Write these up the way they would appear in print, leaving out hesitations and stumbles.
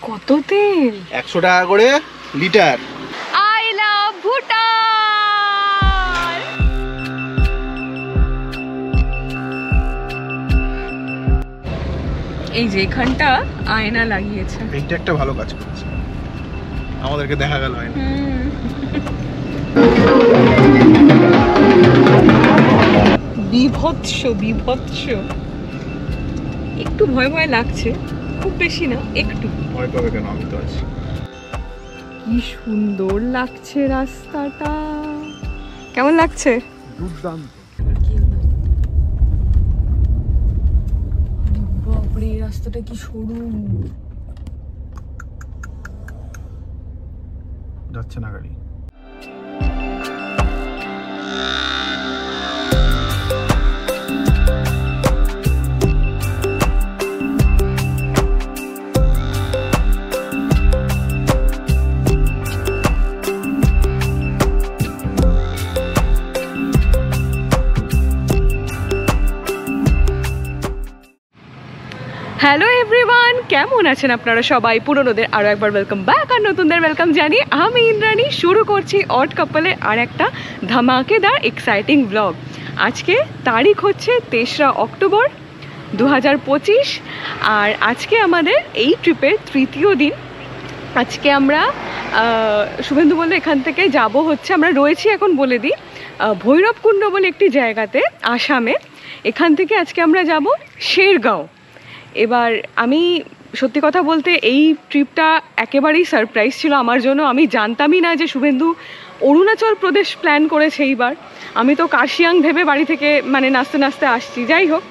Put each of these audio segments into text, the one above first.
কত তেল? 100 টাকা করে লিটার। I love Bhutan. এই যে এখানটা আয়না লাগিয়েছে, এইটা একটা ভালো কাজ করেছে, আমাদেরকে দেখা গেল আয়না। বিভৎস বিভৎস। একটু ভয় ভয় লাগছে, খুব বেশি না, একটু। ভয় পাবে কেন, আমি তো আছি। কি সুন্দর লাগছে রাস্তাটা, কেমন লাগছে? দুর্দান্ত। বাপরে রাস্তাটা কি সরু। যাচ্ছে না গাড়ি। হ্যালো এভরিওয়ান, কেমন আছেন আপনারা সবাই? পুরনোদের আরও একবার ওয়েলকাম ব্যাক, আর নতুনদের ওয়েলকাম জানি। আমি ইন্দ্রাণী শুরু করছি অড কাপলের আর একটা ধামাকেদার এক্সাইটিং ব্লগ। আজকে তারিখ হচ্ছে 3রা অক্টোবর 2025, আর আজকে আমাদের এই ট্রিপের তৃতীয় দিন। আজকে আমরা শুভেন্দু বললো এখান থেকে যাব হচ্ছে, আমরা রয়েছি এখন বলে দিই ভৈরবকুণ্ড বলে একটি জায়গাতে, আসামে। এখান থেকে আজকে আমরা যাব শেরগাঁও। এবার আমি সত্যি কথা বলতে এই ট্রিপটা একেবারেই সারপ্রাইজ ছিল আমার জন্য। আমি জানতামই না যে শুভেন্দু অরুণাচল প্রদেশ প্ল্যান করেছে এইবার। আমি তো কার্শিয়াং ভেবে বাড়ি থেকে মানে নাচতে নাচতে আসছি। যাই হোক,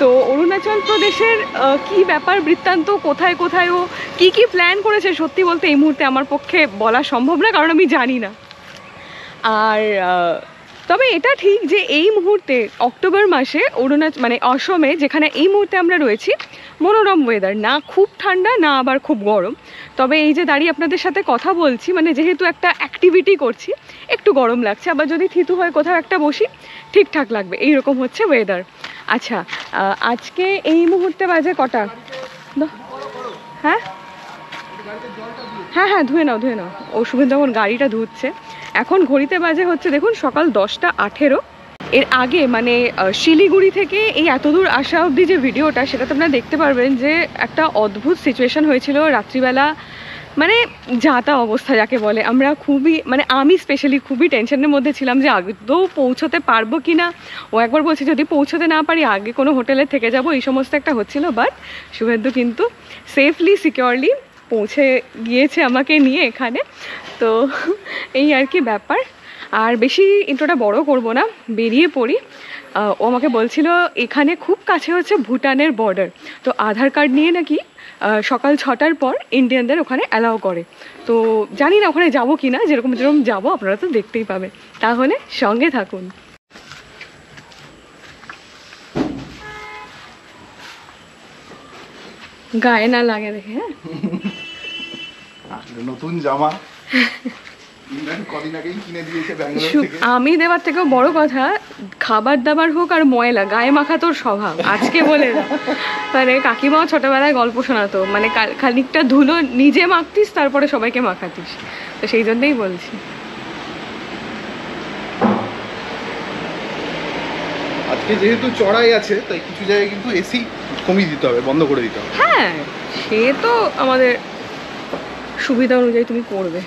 তো অরুণাচল প্রদেশের কি ব্যাপার বৃত্তান্ত, কোথায় কোথায় ও কী কী প্ল্যান করেছে, সত্যি বলতে এই মুহূর্তে আমার পক্ষে বলা সম্ভব না, কারণ আমি জানি না। আর তবে এটা ঠিক যে এই মুহূর্তে অক্টোবর মাসে মানে অসমে, যেখানে এই মুহূর্তে আমরা রয়েছি, মনোরম ওয়েদার, না খুব ঠান্ডা না আবার খুব গরম। তবে এই যে দাঁড়িয়ে আপনাদের সাথে কথা বলছি, মানে যেহেতু একটা অ্যাক্টিভিটি করছি, একটু গরম লাগছে, আবার যদি থিতু হয়ে কোথাও একটা বসি ঠিকঠাক লাগবে, এইরকম হচ্ছে ওয়েদার। আচ্ছা, আজকে এই মুহূর্তে বাজে কটা? হ্যাঁ হ্যাঁ হ্যাঁ, ধুয়ে নাও ধুয়ে নাও। ও শুভেন্দু যখন গাড়িটা ধুচ্ছে, এখন ঘড়িতে বাজে হচ্ছে দেখুন সকাল 10টা 18। এর আগে মানে শিলিগুড়ি থেকে এই এতদূর আসা অবধি যে ভিডিওটা, সেটা তো আপনারা দেখতে পারবেন যে একটা অদ্ভুত সিচুয়েশন হয়েছিল রাত্রিবেলা, মানে যাতা অবস্থা যাকে বলে। আমরা খুবই মানে আমি স্পেশালি খুবই টেনশনের মধ্যে ছিলাম যে আদৌ পৌঁছতে পারবো কি না। ও একবার বলছি যদি পৌঁছতে না পারি আগে কোনো হোটেলে থেকে যাব, এই সমস্ত একটা হচ্ছিল। বাট শুভেন্দু কিন্তু সেফলি সিকিউরলি পৌঁছে গিয়েছে আমাকে নিয়ে এখানে। তো এই আর কি ব্যাপার। আর বেশি ইন্ট্রোটা বড় করব না, বেরিয়ে পড়ি। ও আমাকে বলছিল এখানে খুব কাছে হচ্ছে ভুটানের বর্ডার, তো আধার কার্ড নিয়ে নাকি সকাল 6টার পর ইন্ডিয়ানদের ওখানে অ্যালাউ করে। তো জানি না ওখানে যাবো কি না, যেরকম যেরকম যাবো আপনারা তো দেখতেই পাবেন, তাহলে সঙ্গে থাকুন। গায়ে না লাগে দেখে। হ্যাঁ, নতুন জামা কদিন আগেই কিনে দিয়েছে ব্যাঙ্গালোর থেকে। আমি দেওয়ার থেকেও বড় কথা, খাবার দাবার হোক আর ময়লা গায়ে মাখা তোর স্বভাব আজকে বলে না। মানে কাকিমাও ছোটবেলায় গল্প শোনাতো, মানে খানিকটা ধুলো নিজে মাখতিস তারপরে সবাইকে মাখাতিস, তো সেই জন্যই বলছি। আজকে যেহেতু চড়াই আছে, তাই কিছু জায়গায় কিন্তু এসি কমিয়ে দিতে হবে, বন্ধ করে দিতে হবে। হ্যাঁ, সে তো আমাদের সুবিধা অনুযায়ী তুমি করবে।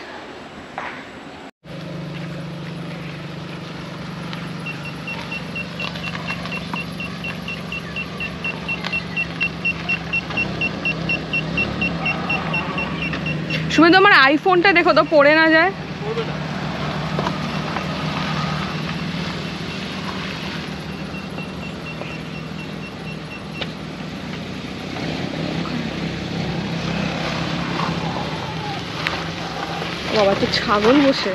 শুভেন্দু আমার আইফোনটা দেখো তো পড়ে না যায়। বাবা, তো ছাগল বসে।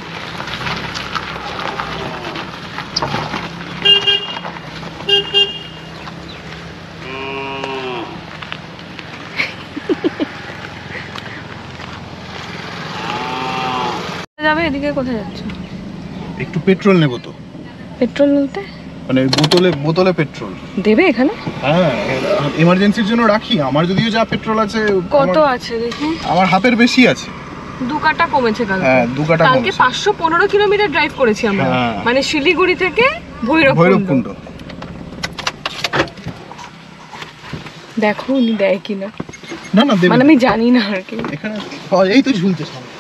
যাবে এদিকে, কোথায় যাচ্ছ? একটু পেট্রোল নেব। তো পেট্রোল বলতে মানে বোতলে বোতলে পেট্রোল দেবে এখানে? হ্যাঁ, এমার্জেন্সির জন্য রাখি। আমার যদিও যা পেট্রোল আছে, কত আছে দেখি। আমার হাফের বেশি আছে। 2 কাটা কমেছে কালকে। হ্যাঁ, 2 কাটা কালকে 515 কিলোমিটার ড্রাইভ করেছি আমরা, মানে শিলিগুড়ি থেকে ভৈরবকুণ্ড। দেখো উনি দেয় কিনা। না না, মানে আমি জানি না আর কি। এখানে এই তো ঝুলছে সামনে।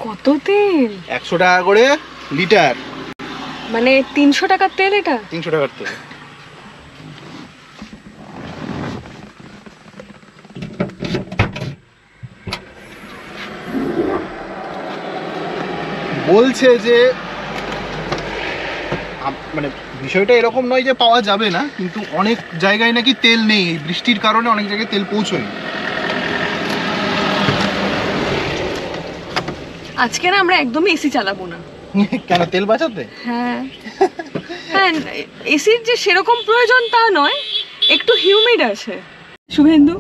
কত তেল? 100 টাকা করে লিটার, মানে 300 টাকার তেল এটা? 300 টাকার তেল। বলছে যে মানে বিষয়টা এরকম নয় যে পাওয়া যাবে না, কিন্তু অনেক জায়গায় নাকি তেল নেই, এই বৃষ্টির কারণে অনেক জায়গায় তেল পৌঁছয়। আজকে না আমরা একদমই এসি চালাবো না। কেন? তেল বাঁচাতে? হ্যাঁ হ্যাঁ, এসির যে সেরকম প্রয়োজন তা নয়, একটু হিউমিড আছে। শুভেন্দু,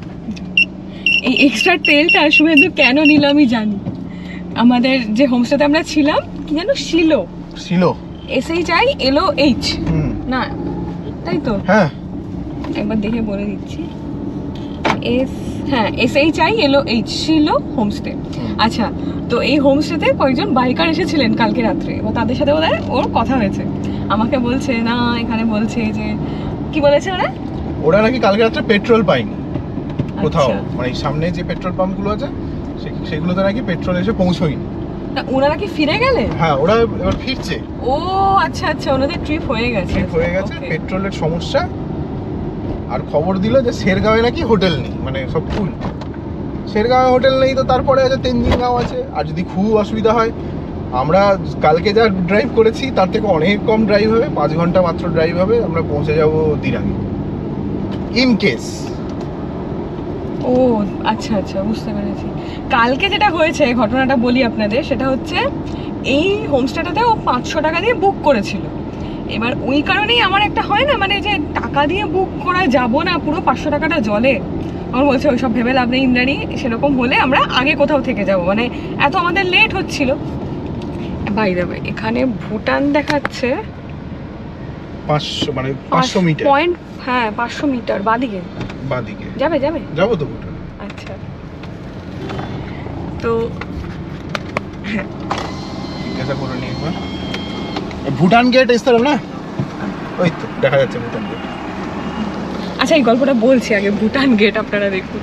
এই এক্সট্রা তেলটা শুভেন্দু কেন নিল আমি জানি। আমাদের যে হোমস্টেতে আমরা ছিলাম, কি জানো, শিলো এসেই চাই LOH না, তাই তো? হ্যাঁ, একবার দেখে বলে দিচ্ছি। SHI LOH, Shiloh homestay. আচ্ছা, তো এই হোমস্টেতে কয়েকজন বাইকার এসেছিলেন কালকে রাত্রে, এবার তাদের সাথে বোধহয় ওর কথা হয়েছে। আমাকে বলছে না, এখানে বলছে যে কি বলেছে ওরা নাকি কালকে রাত্রে পেট্রোল পায়নি কোথাও। আচ্ছা। মানে সামনে যে পেট্রোল পাম্প গুলো আছে সেগুলোতে নাকি পেট্রোল এসে পৌঁছয়নি। ওনারা কি ফিরে গেলে? হ্যাঁ, ওরা এবার ফিরছে। ও আচ্ছা আচ্ছা, ওনাদের ট্রিপ হয়ে গেছে। পেট্রোলের সমস্যা। আর খবর দিল যে শেরগাঁওয়ে নাকি হোটেল নেই, মানে সব ফুল। শেরগাঁওয়ে হোটেল নেই তো তারপরে আছে তেনজিংগাঁও আছে। আর যদি খুব অসুবিধা হয়, আমরা কালকে যা ড্রাইভ করেছি তার থেকে অনেক কম ড্রাইভ হবে, 5 ঘন্টা মাত্র ড্রাইভ হবে, আমরা পৌঁছে যাব দিরাঙ্গে, ইন কেস। ও আচ্ছা আচ্ছা, বুঝতে পেরেছি। কালকে যেটা হয়েছে, ঘটনাটা বলি আপনাদের, সেটা হচ্ছে এই হোমস্টেটাতে ও 500 টাকা দিয়ে বুক করেছিল। এবার ওই কারণেই আমার একটা হয় না, মানে যে টাকা দিয়ে বুক করা যাব না, পুরো 500 টাকাটা জলে। আমার বলছে ওইসব ভেবে লাভ নেই ইন্দ্রাণী, সেরকম হলে আমরা আগে কোথাও থেকে যাব, মানে এত আমাদের লেট হচ্ছিল। বাই দ্য ওয়ে, এখানে ভুটান দেখাচ্ছে 500, মানে 500 মিটার পয়েন্ট। হ্যাঁ, 500 মিটার বাদিকে যাবো তো ভুটান। আচ্ছা, তো হ্যাঁ, জিজ্ঞাসা করে নিই একবার। ভুটান গেট এসে না, ওই তো দেখা যাচ্ছে ভুটান গেট। আচ্ছা, এই গল্পটা বলছি আগে, ভুটান গেট আপনারা দেখুন।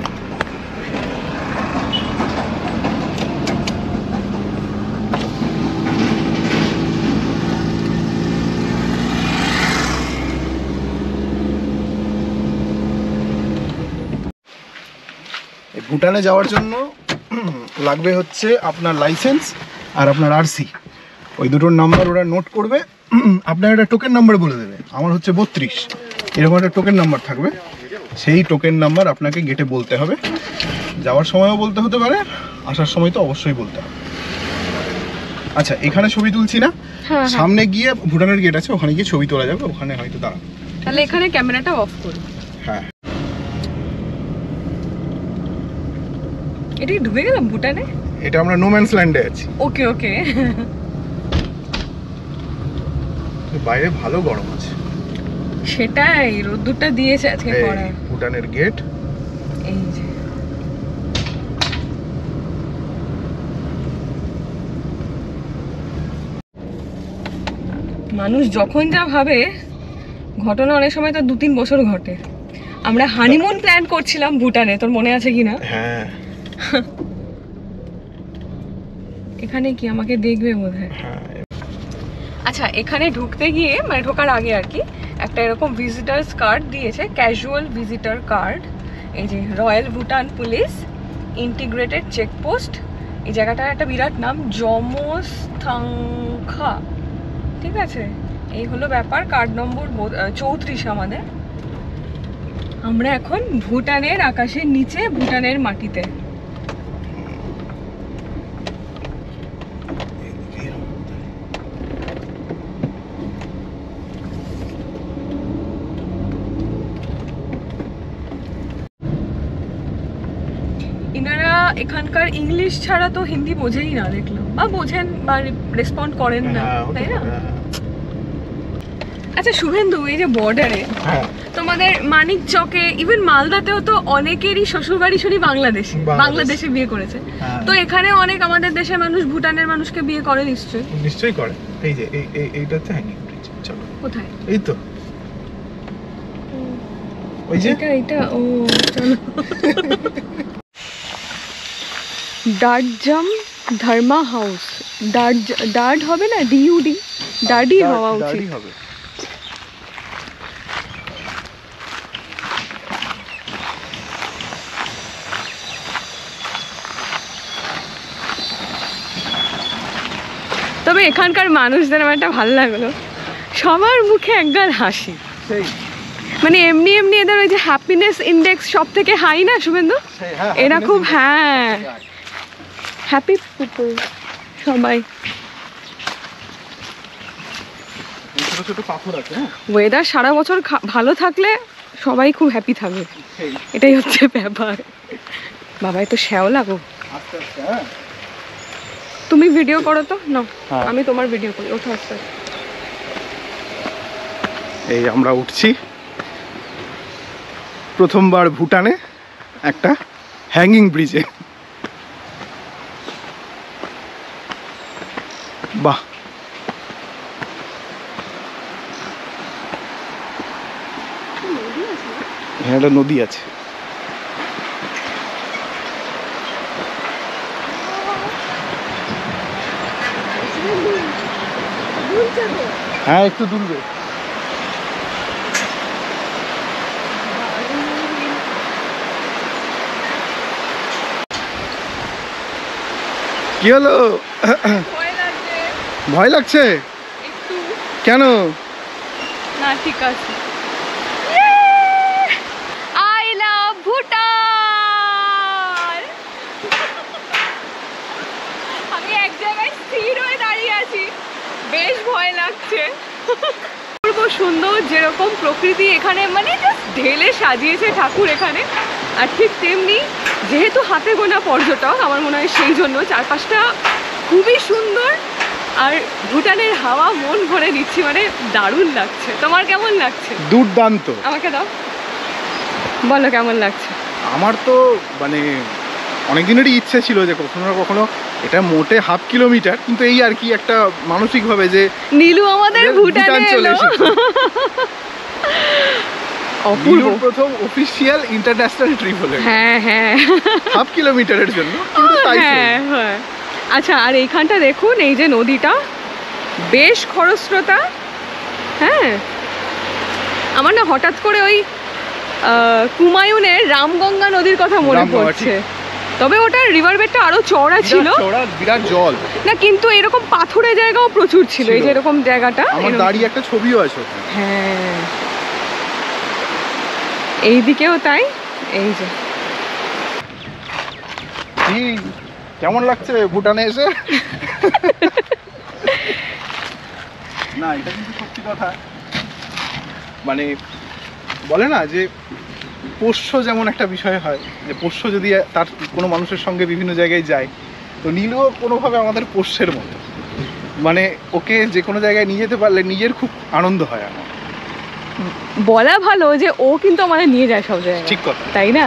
ভুটানে যাওয়ার জন্য লাগবে হচ্ছে আপনার লাইসেন্স আর আপনার RC, ওই দুটোর নাম্বার ওরা নোট করবে। আপনার একটা টোকেন নাম্বার বলে দেবে, আমার হচ্ছে 32, এরকম একটা টোকেন নাম্বার থাকবে। সেই টোকেন নাম্বার আপনাকে গেটে বলতে হবে, যাওয়ার সময়ও বলতে হতে পারে, আসার সময় তো অবশ্যই বলতে হবে। আচ্ছা, এখানে ছবি তুলছি না, সামনে গিয়ে ভুটানের গেট আছে, ওখানে গিয়ে ছবি তোলা যাবে, ওখানে হয়তো দাঁড়াবে। তাহলে এখানে ক্যামেরাটা অফ করি। হ্যাঁ, এটাই ঢুকে গেলাম ভুটানে। এটা আমরা নোম্যান্স ল্যান্ডে আছি। ওকে ওকে। বাইরে ভালো গরম আছে, সেটাই, রোদ্দুরটা দিয়েছে আজকে কড়া। ভুটানের গেট এই যে, মানুষ যখন যা ভাবে, ঘটনা অনেক সময় তো 2-3 বছর ঘটে। আমরা হানিমুন প্ল্যান করছিলাম ভুটানে, তোর মনে আছে কিনা? হ্যাঁ। এখানে কি আমাকে দেখবে বোধহয়। আচ্ছা, এখানে ঢুকতে গিয়ে, মানে ঢোকার আগে আর কি, একটা এরকম ভিজিটার্স কার্ড দিয়েছে, ক্যাজুয়াল ভিজিটার কার্ড। এই যে royal Bhutan police integrated checkpost. এই জায়গাটার একটা বিরাট নাম, জমস্থাংখা। ঠিক আছে, এই হলো ব্যাপার। কার্ড নম্বর 34 আমাদের। আমরা এখন ভুটানের আকাশের নিচে, ভুটানের মাটিতে। এখানকার ইংলিশ ছাড়া তো হিন্দি বোঝেই না দেখলাম, বা বোঝেন বা রেসপন্ড করেন না, তাই না? আচ্ছা শুভেন্দু, এই যে বর্ডারে তোমাদের মানিক চকে, ইভেন মালদাতেও তো অনেকেরই শ্বশুরবাড়ি শুনি বাংলাদেশে বিয়ে করেছে। তো এখানে অনেক আমাদের দেশের মানুষ ভুটানের মানুষকে বিয়ে করে নিশ্চয়ই করে। এই যে এইটা হচ্ছে হ্যাঙ্গিং ব্রিজ। চলো কোথায়? এই তো ওই যে এটা ও চলো। ডার্টজাম ধর্মা হাউস, ডার্ট হবে না, ডিইউডি, ডার্ডি হওয়া উচিত। হবে। তবে এখানকার মানুষদের আমার একটা ভালো লাগলো, সবার মুখে একগাল হাসি। মানে এমনি এদের ওই যে হ্যাপিনেস ইন্ডেক্স সব থেকে হাই না শুভেন্দু, এরা খুব হ্যাপি পিপল সবাই। ওয়েদার সারা বছর ভালো থাকলে সবাই খুব হ্যাপি থাকবে, এটাই হচ্ছে ব্যাপার। বাবাই তো শ্যাওলা গো। তুমি ভিডিও করো তো না, আমি তোমার ভিডিও করি। ওঠো আস্তে। এই আমরা উঠছি প্রথমবার ভুটানে একটা হ্যাঙ্গিং ব্রিজে। বাহ, এখানে একটা নদী আছে। হ্যাঁ একটু দুলবে। কি হলো? ভয় লাগছে? কেন? না ঠিক আছে। I love Bhutan. আমি এক জায়গায় স্থির হয়ে দাঁড়িয়ে আছি, বেশ ভয় লাগছে। অপূর্ব সুন্দর যেরকম প্রকৃতি এখানে, মানে জাস্ট ঢেলে সাজিয়েছে ঠাকুর এখানে। আর ঠিক তেমনি যেহেতু হাতে গোনা পর্যটক, আমার মনে হয় সেই জন্য চারপাশটা খুবই সুন্দর। আর ভুটানের হাওয়া মন ভরে দিচ্ছি, মানে দারুণ লাগছে। তোমার কেমন লাগছে? দুর্দান্ত। আমাকে দাও, বলো কেমন লাগছে? আমার তো মানে অনেকদিনেরই ইচ্ছে ছিল যে কখনো না কখনো, এটা মোটে 1/2 কিলোমিটার, কিন্তু এই আর কি একটা মানসিকভাবে যে নীলু আমাদের ভুটানে চলে এসেছে। অপূর্ব প্রথম অফিশিয়াল ইন্টারন্যাশনাল ট্রিপ হলো। হ্যাঁ 1/2 কিলোমিটারের জন্য। হ্যাঁ। আচ্ছা, আর এইখানটা দেখুন, এই যে নদীটা বেশ খরস্রোতা। হ্যাঁ, আমার না হঠাৎ করে ওই কুমায়ুনের রামগঙ্গা নদীর কথা মনে পড়ছে। তবে ওটার রিভার বেডটা আরো চওড়া ছিল, বিরাট জল না, কিন্তু এরকম পাথুরে জায়গাও প্রচুর ছিল। এই যে এরকম জায়গাটা, আমার দাঁড়িয়ে একটা ছবিও আছে। হ্যাঁ, এইদিকেও তাই। এই যে কেমন লাগছে ভুটানে এসে? না এটা কিন্তু সত্যি কথা। মানে বলে না যে পোষ্য যেমন একটা বিষয় হয়, যে পোষ্য যদি তার কোনো মানুষের সঙ্গে বিভিন্ন জায়গায় যায়, তো নীলও কোনোভাবে আমাদের পোষ্যের মতো। মানে ওকে যে কোনো জায়গায় নিয়ে যেতে পারলে নিজের খুব আনন্দ হয়। আমার বলা ভালো যে ও কিন্তু আমাদের নিয়ে যায় সব জায়গায়, ঠিক কথা, তাই না?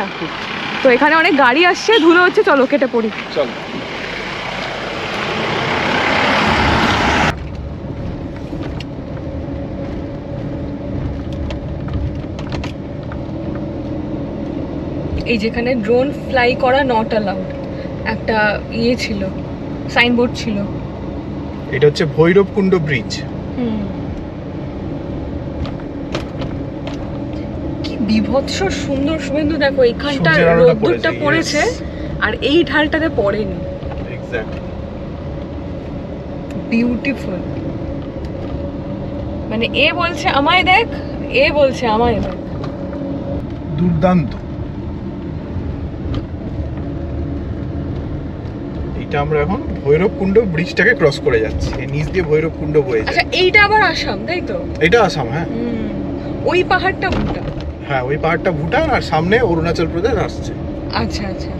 তো এখানে অনেক গাড়ি আসছে, ধুলো হচ্ছে, চলো কেটে পড়ি। চলো। এই যেখানে ড্রোন ফ্লাই করা নট অ্যালাউড একটা ইয়ে ছিল, সাইনবোর্ড ছিল। এটা হচ্ছে ভৈরবকুণ্ড ব্রিজ। কি বিভৎস সুন্দর শুভেন্দু, দেখো এখানটা রোদ্দুরটা পড়েছে আর এই ঢালটাতে পড়েনি। Exactly, beautiful. মানে এ বলছে আমায় দেখ, এ বলছে আমায় দেখ। দুর্দান্ত। এটা আমরা এখন ভৈরবকুণ্ড ব্রিজটাকে ক্রস করে যাচ্ছি, নিচ দিয়ে ভৈরবকুণ্ড বয়ে যায়। আচ্ছা, এইটা আবার আসাম, তাই তো? এটা আসাম, হ্যাঁ। ওই পাহাড়টা ভুটান। হ্যাঁ, ওই পাহাড়টা ভুটান, আর সামনে অরুণাচল প্রদেশ আসছে। আচ্ছা আচ্ছা।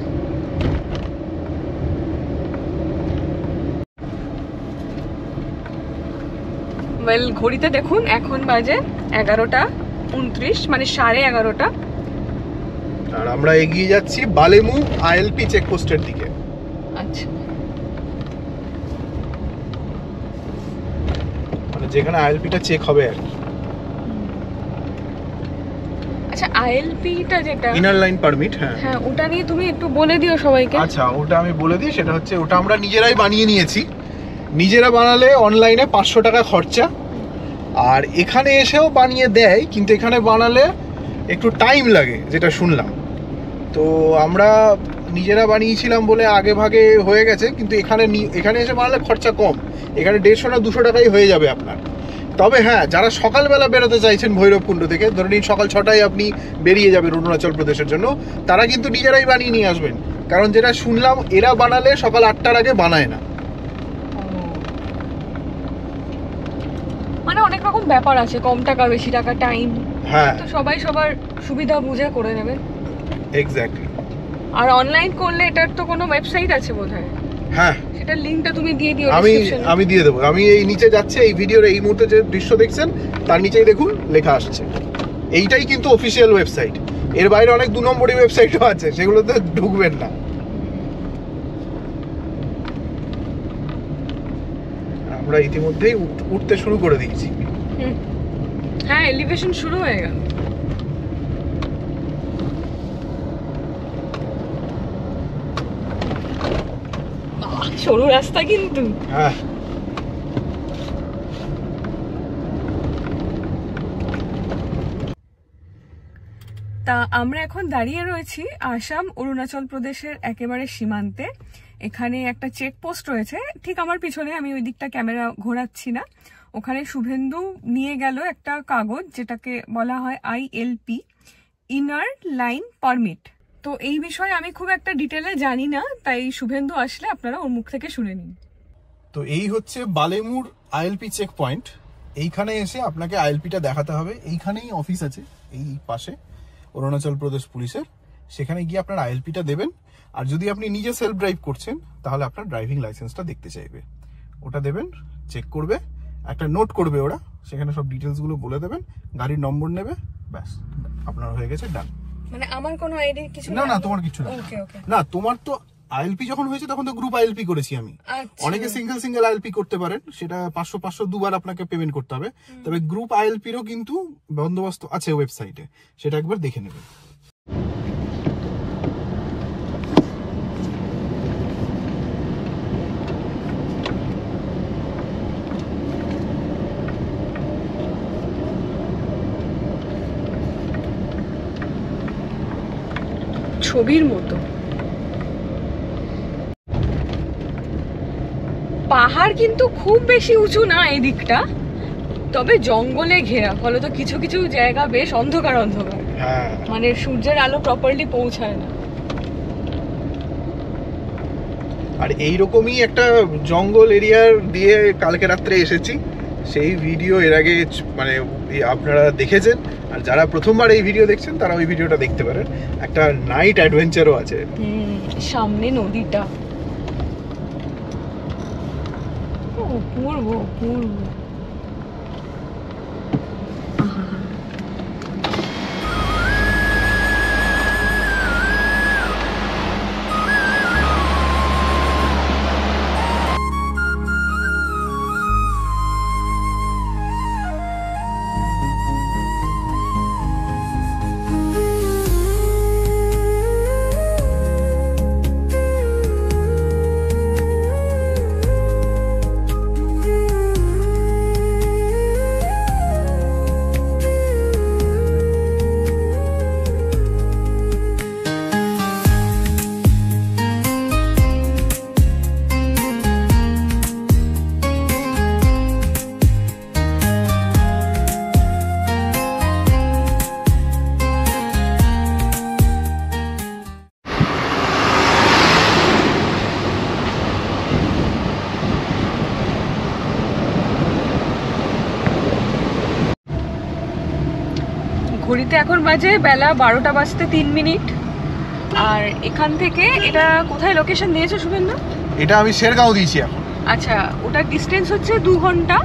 ওয়েল ঘড়িতে দেখুন এখন বাজে 11:29, মানে 11:30। আর আমরা এগিয়ে যাচ্ছি বালেমু আইএলপি চেকপোস্টের দিকে। আচ্ছা, মানে যেখানে আইএলপিটা চেক হবে আর কি। আচ্ছা, আইএলপিটা যেটা ইনার লাইন পারমিট, হ্যাঁ হ্যাঁ, ওটা নিয়ে তুমি একটু বলে দিও সবাইকে। আচ্ছা, ওটা আমি বলে দিই। সেটা হচ্ছে ওটা আমরা নিজেরাই বানিয়ে নিয়েছি। নিজেরা বানালে অনলাইনে 500 টাকা খরচা, আর এখানে এসেও বানিয়ে দেয়, কিন্তু এখানে বানালে একটু টাইম লাগে যেটা শুনলাম। তো আমরা নিজেরা বানিয়েছিলাম বলে আগে ভাগে হয়ে গেছে, কিন্তু এখানে এসে বানালে খরচা কম। এখানে 150 না 200 টাকাই হয়ে যাবে আপনার। তবে হ্যাঁ, যারা সকালবেলা বেরোতে চাইছেন ভৈরবকুণ্ড থেকে, ধরে নিন সকাল 6টায় আপনি বেরিয়ে যাবেন অরুণাচল প্রদেশের জন্য, তারা কিন্তু নিজেরাই বানিয়ে নিয়ে আসবেন। কারণ যেটা শুনলাম, এরা বানালে সকাল 8টার আগে বানায় না। মানে অনেক রকম ব্যাপার আছে, কম টাকা বেশি টাকা টাইম, হ্যাঁ, তো সবাই সবার সুবিধা বুঝে করে নেবে। এক্স্যাক্টলি। আর অনলাইন করলে এটার তো কোনো ওয়েবসাইট আছে বোধহয়, হ্যাঁ, সেটার লিংকটা তুমি দিয়ে দিও আমি ডেসক্রিপশনে। আমি দিয়ে দেবো। আমি এই নিচে যাচ্ছে, এই ভিডিওর এই মুহূর্তে যে দৃশ্য দেখছেন তার নিচেই দেখুন লেখা আসছে। এইটাই কিন্তু অফিসিয়াল ওয়েবসাইট। এর বাইরে অনেক 2 নম্বরই ওয়েবসাইটও আছে, সেগুলোতে ঢুকবেন না। আমরা ইতিমধ্যেই উঠতে শুরু করে দিয়েছি। হ্যাঁ, এলিভেশন শুরু হয়ে গেল। সরু রাস্তা কিন্তু। হ্যাঁ, তা আমরা এখন দাঁড়িয়ে রয়েছি আসাম অরুণাচল প্রদেশের একেবারে সীমান্তে। এখানে একটা চেকপোস্ট রয়েছে ঠিক আমার পিছনে, আমি ওই দিকটা ক্যামেরা ঘোরাচ্ছি না। ওখানে শুভেন্দু নিয়ে গেল একটা কাগজ, যেটাকে বলা হয় আইএলপি, ইনার লাইন পারমিট। তো এই বিষয়ে আমি খুব একটা ডিটেলে জানি না, তাই শুভেন্দু আসলে আপনারা ওর মুখ থেকে শুনে নিন। তো এই হচ্ছে বালেমুর আইএলপি চেক পয়েন্ট। এইখানে এসে আপনাকে আইএলপিটা দেখাতে হবে। এইখানেই অফিস আছে, এই পাশে অরুণাচল প্রদেশ পুলিশের। সেখানে গিয়ে আপনার আইএলপিটা দেবেন। আর যদি আপনি নিজে সেলফ ড্রাইভ করছেন, তাহলে আপনার ড্রাইভিং লাইসেন্সটা দেখতে চাইবে। ওটা দেবেন, চেক করবে, একটা নোট করবে ওরা, সেখানে সব ডিটেলসগুলো বলে দেবেন, গাড়ির নম্বর নেবে, ব্যাস আপনার হয়ে গেছে, ডান। মানে আমার কোনো আইডি কিছু না না, তোমার কিছু না। ওকে ওকে। না, তোমার তো আইএলপি যখন হয়েছে তখন তো গ্রুপ আইএলপি করেছি আমি। আচ্ছা। অনেকে সিঙ্গেল আইএলপি করতে পারেন, সেটা 500 দুবার আপনাকে পেমেন্ট করতে হবে। তবে গ্রুপ আইএলপিরও কিন্তু বন্দোবস্ত আছে ওয়েবসাইটে, সেটা একবার দেখে নেবেন। ছবির মতো পাহাড়, কিন্তু খুব বেশি উঁচু না এই দিকটা, তবে জঙ্গলে ঘেরা, ফলত কিছু কিছু জায়গা বেশ অন্ধকার অন্ধকার, হ্যাঁ, মানে সূর্যের আলো প্রপারলি পৌঁছায় না। আর এইরকমই একটা জঙ্গল এরিয়ার দিয়ে কালকে রাত্রে এসেছি। সেই ভিডিও এর আগে মানে আপনারা দেখেছেন, আর যারা প্রথমবার এই ভিডিও দেখছেন তারা ওই ভিডিওটা দেখতে পারেন। একটা নাইট অ্যাডভেঞ্চারও আছে। সামনে নদীটা, অপূর্ব অপূর্ব। ঘড়িতে এখন বাজে বেলা 12টা বাজতে 3 মিনিট। আর এখান থেকে এটা কোথায় লোকেশন দিয়েছো শুভেন্দু? এটা আমি শেরগাঁও দিয়েছি এখন। আচ্ছা, ওটার ডিস্টেন্স হচ্ছে 2 ঘন্টা।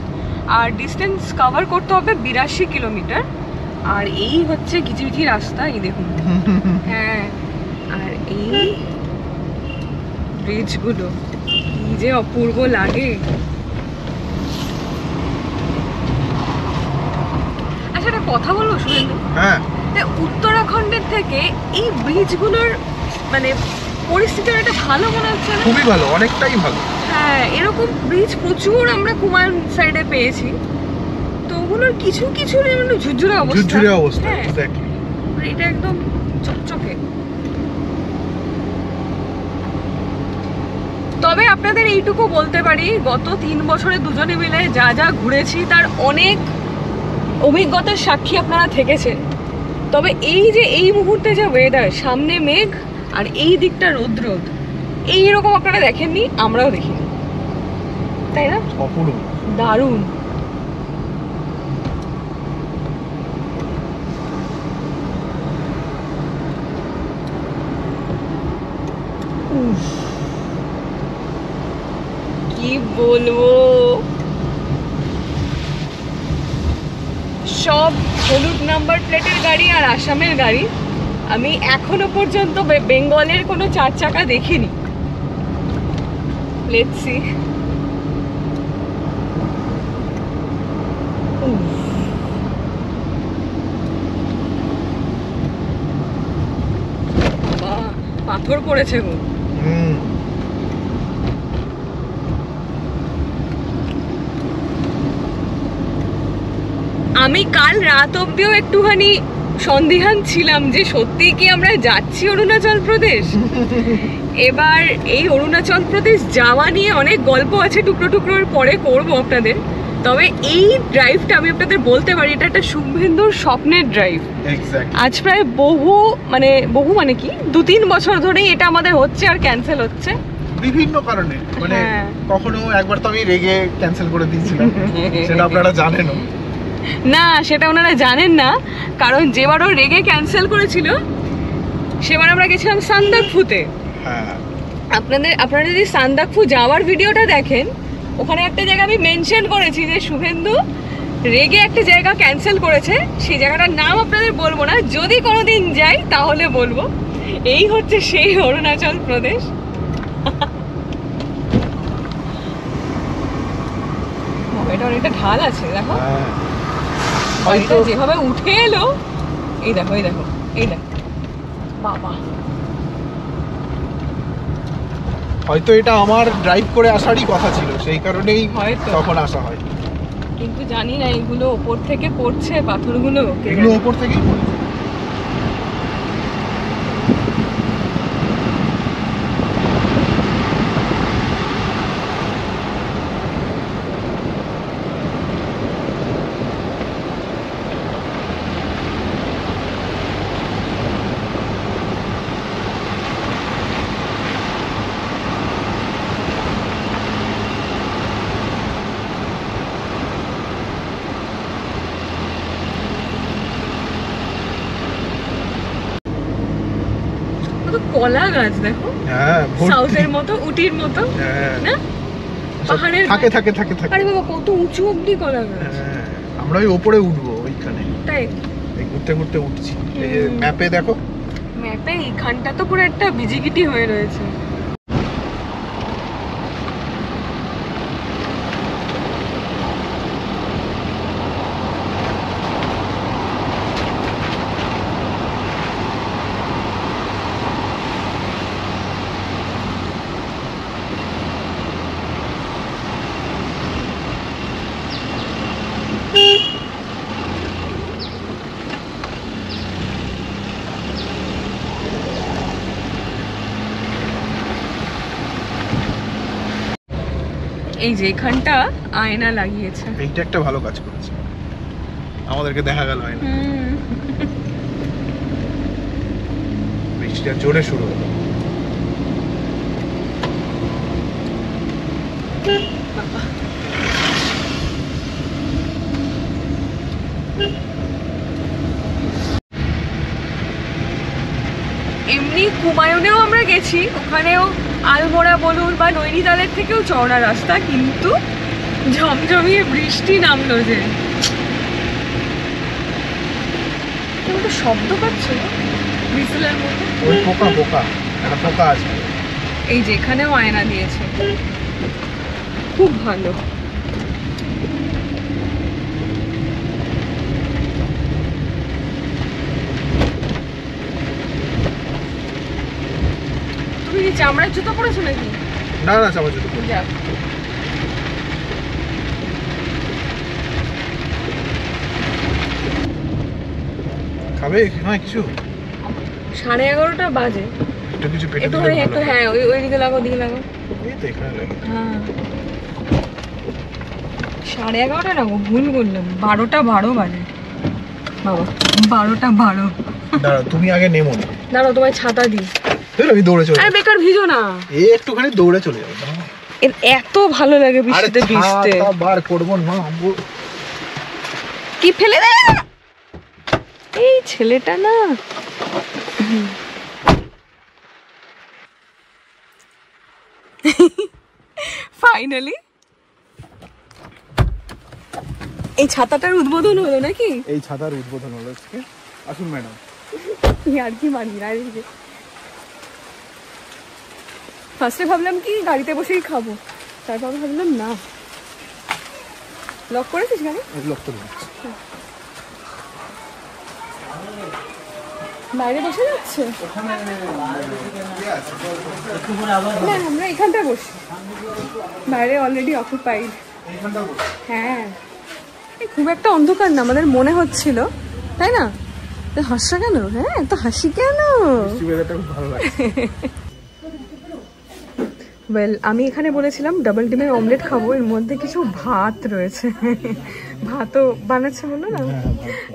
আর ডিস্টেন্স কভার করতে হবে 82 কিলোমিটার। আর এই হচ্ছে ঘিচিমিচি রাস্তা, এই দেখুন। হ্যাঁ, আর এই ব্রিজগুলো কি যে অপূর্ব লাগে। আচ্ছা, একটা কথা বলবো শুভেন্দু? হ্যাঁ, উত্তরাখণ্ডের থেকে এই ব্রিজগুলোর মানে পরিস্থিতিটা একটা ভালো মনে হচ্ছে না? খুবই ভালো, অনেকটাই ভালো। হ্যাঁ, এরকম ব্রিজ প্রচুর আমরা কুমায়ুন সাইডে পেয়েছি, তো ওগুলোর কিছু কিছু ঝুরঝুরে অবস্থা। ঝুরঝুরে অবস্থা, হ্যাঁ, এক্স্যাক্টলি। এটা একদম চকচকে। তবে আপনাদের এইটুকু বলতে পারি, গত 3 বছরে দুজনে মিলে যা যা ঘুরেছি তার অনেক অভিজ্ঞতার সাক্ষী আপনারা থেকেছেন। তবে এই যে এই মুহূর্তে যে ওয়েদার, সামনে মেঘ আর এই দিকটা রোদ, এইরকম আপনারা দেখেননি, আমরাও দেখিনি, তাই না? অপূর্ব, দারুণ। কি বলবো, সব হলুদ নাম্বার প্লেটের গাড়ি আর আসামের গাড়ি। আমি এখনো পর্যন্ত বেঙ্গলের কোনো 4 চাকা দেখিনি। Let's see. পাথর পড়েছে গো। আমি কাল রাত অব্দিও একটুখানি সন্দিহান ছিলাম যে সত্যি কি আমরা যাচ্ছি অরুণাচল প্রদেশ। এবার এই অরুণাচল প্রদেশ যাওয়া নিয়ে অনেক গল্প আছে, টুকরো টুকরোর পরে করবো আপনাদের। তবে এই ড্রাইভটা আমি আপনাদের বলতে পারি, এটা একটা শুভেন্দুর স্বপ্নের ড্রাইভ। আজ প্রায় বহু মানে কি 2-3 বছর ধরেই এটা আমাদের হচ্ছে আর ক্যান্সেল হচ্ছে বিভিন্ন কারণে। মানে কখনো একবার তো আমি রেগে ক্যান্সেল করে দিয়েছিলাম, সেটা আপনারা জানেন না? সেটা ওনারা জানেন না, কারণ যেবার ও রেগে ক্যান্সেল করেছিল সেবার আমরা গেছিলাম সান্দাকফুতে। হ্যাঁ, আপনারা যদি সান্দাকফু যাওয়ার ভিডিওটা দেখেন, ওখানে একটা জায়গা আমি মেনশন করেছি যে শুভেন্দু রেগে একটা জায়গা ক্যান্সেল করেছে। সেই জায়গাটার নাম আপনাদের বলবো না, যদি কোনোদিন যাই তাহলে বলবো। এই হচ্ছে সেই অরুণাচল প্রদেশ। এটা অনেকটা ঢাল আছে, দেখো গাড়িটা যেভাবে উঠে এলো। এই দেখো, এই দেখো, এই দেখো, বাবা। হয়তো এটা আমার ড্রাইভ করে আসারই কথা ছিল, সেই কারণেই হয়তো তখন আসা হয়। কিন্তু জানি না এগুলো ওপর থেকে পড়ছে, পাথরগুলো এগুলো ওপর থেকেই পড়ছে। কলা গাছ দেখো, হ্যাঁ, সাউথের মতো, উটির মতো, না? পাহাড়ের থাকে থাকে থাকে থাকে। আরে বাবা, কত উঁচু অবধি কলা গাছ। আমরা ওই উপরে উঠবো, ওইখানে তাই ঘুরতে ঘুরতে উঠছি। এই যে ম্যাপে দেখো, ম্যাপে এইখানটা তো পুরো একটা বিজিগিটি হয়ে রয়েছে। এই যে এখানটা আয়না লাগিয়েছে, এইটা একটা ভালো কাজ করেছে, আমাদেরকে দেখা গেল আয়না। বৃষ্টিটা জোরে শুরু হলো। এমনি কুমায়ুনেও আমরা গেছি, ওখানেও আলমোড়া বলুন বা নৈনিতালের থেকেও চওড়া রাস্তা, কিন্তু ঝমঝমিয়ে বৃষ্টি নামলো যে, একটা শব্দ পাচ্ছ বিসলের মতো। ওই পোকা পোকা, একটা পোকা আছে। এই যে এখানেও আয়না দিয়েছে, খুব ভালো। তুমি কি চামড়ার জুতো পরেছো নাকি? না না, চামচ জুতো পরি। যাক, খাবে না কিছু? 11:30 বাজে। একটু কিছু পেটে একটু দিলে ভালো একটু, হয়। হ্যাঁ ওই দিকে লাগো, ওদিকে লাগো। এই তো এখানে লাগে। হ্যাঁ 11:30 না গো, ভুল বললাম, 12:12 বাজে বাবা, 12:12। দাঁড়াও, তুমি আগে নেমো না। দাঁড়াও তোমায় ছাতা দিই। আমি দৌড়ে চলে আরে বেকার ভিজো না, এই একটুখানি দৌড়ে চলে যাবো। এর এত ভালো লাগে বৃষ্টিতে ভিজতে। বার করবো না। কি ফেলে দে, এই ছেলেটা না। ফাইনালি এই ছাতাটার উদ্বোধন হলো নাকি? এই ছাতার উদ্বোধন হলো আজকে। আসুন ম্যাডাম। আর কি মানি না, ফার্স্টে ভাবলাম কি গাড়িতে বসেই খাবো, তারপর ভাবলাম না। লক করেছিস গাড়ি? লক করে দিচ্ছি। বাইরে বসে যাচ্ছে না, আমরা এখানটা বসি, বাইরে অলরেডি অকুপাইড। হ্যাঁ খুব একটা অন্ধকার না, আমাদের মনে হচ্ছিল, তাই না? হাসা কেন? হ্যাঁ তো হাসি কেন? ভালো লাগে। ওয়েল, আমি এখানে বলেছিলাম ডাবল ডিমের অমলেট খাবো, এর মধ্যে কিছু ভাত রয়েছে। ভাতও বানাচ্ছে বললো না?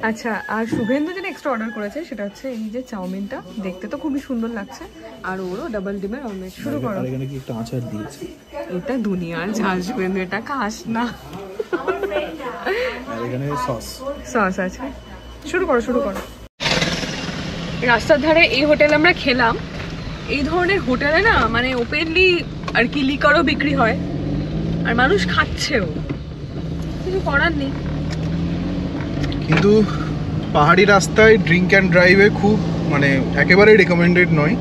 আচ্ছা, আর শুভেন্দু যেটা এক্সট্রা অর্ডার করেছে সেটা হচ্ছে এই যে চাউমিনটা, দেখতে তো খুবই সুন্দর লাগছে, আর ওরও ডাবল ডিমের অমলেট। শুরু করো। এখানে কি একটা আচার দিয়েছে? এটা দুনিয়ার ঝাল শুভেন্দু, এটা খাস না। আর এখানে সস সস আছে। শুরু করো শুরু করো। রাস্তার ধারে এই হোটেল আমরা খেলাম। এই ধরনের হোটেলে না মানে ওপেনলি আর কি লিকারও বিক্রি হয়, আর মানুষ খাচ্ছেও, কিছু করার নেই। কিন্তু পাহাড়ি রাস্তায় ড্রিঙ্ক অ্যান্ড ড্রাইভে খুব মানে একেবারেই রেকমেন্ডেড নয়।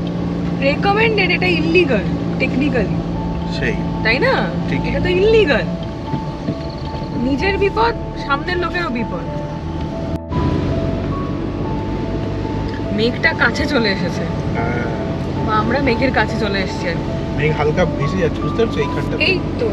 রেকমেন্ডেড, এটা ইল্লিগাল টেকনিক্যালি, সেই তাই না? ঠিকই। এটা তো ইল্লিগাল। নিজের বিপদ, সামনের লোকেরও বিপদ। মেঘটা কাছে চলে এসেছে, বা আমরা মেঘের কাছে চলে এসেছি। মেঘ হালকা ভেসে যাচ্ছে, বুঝতে পারছো এইখানটা? এই তো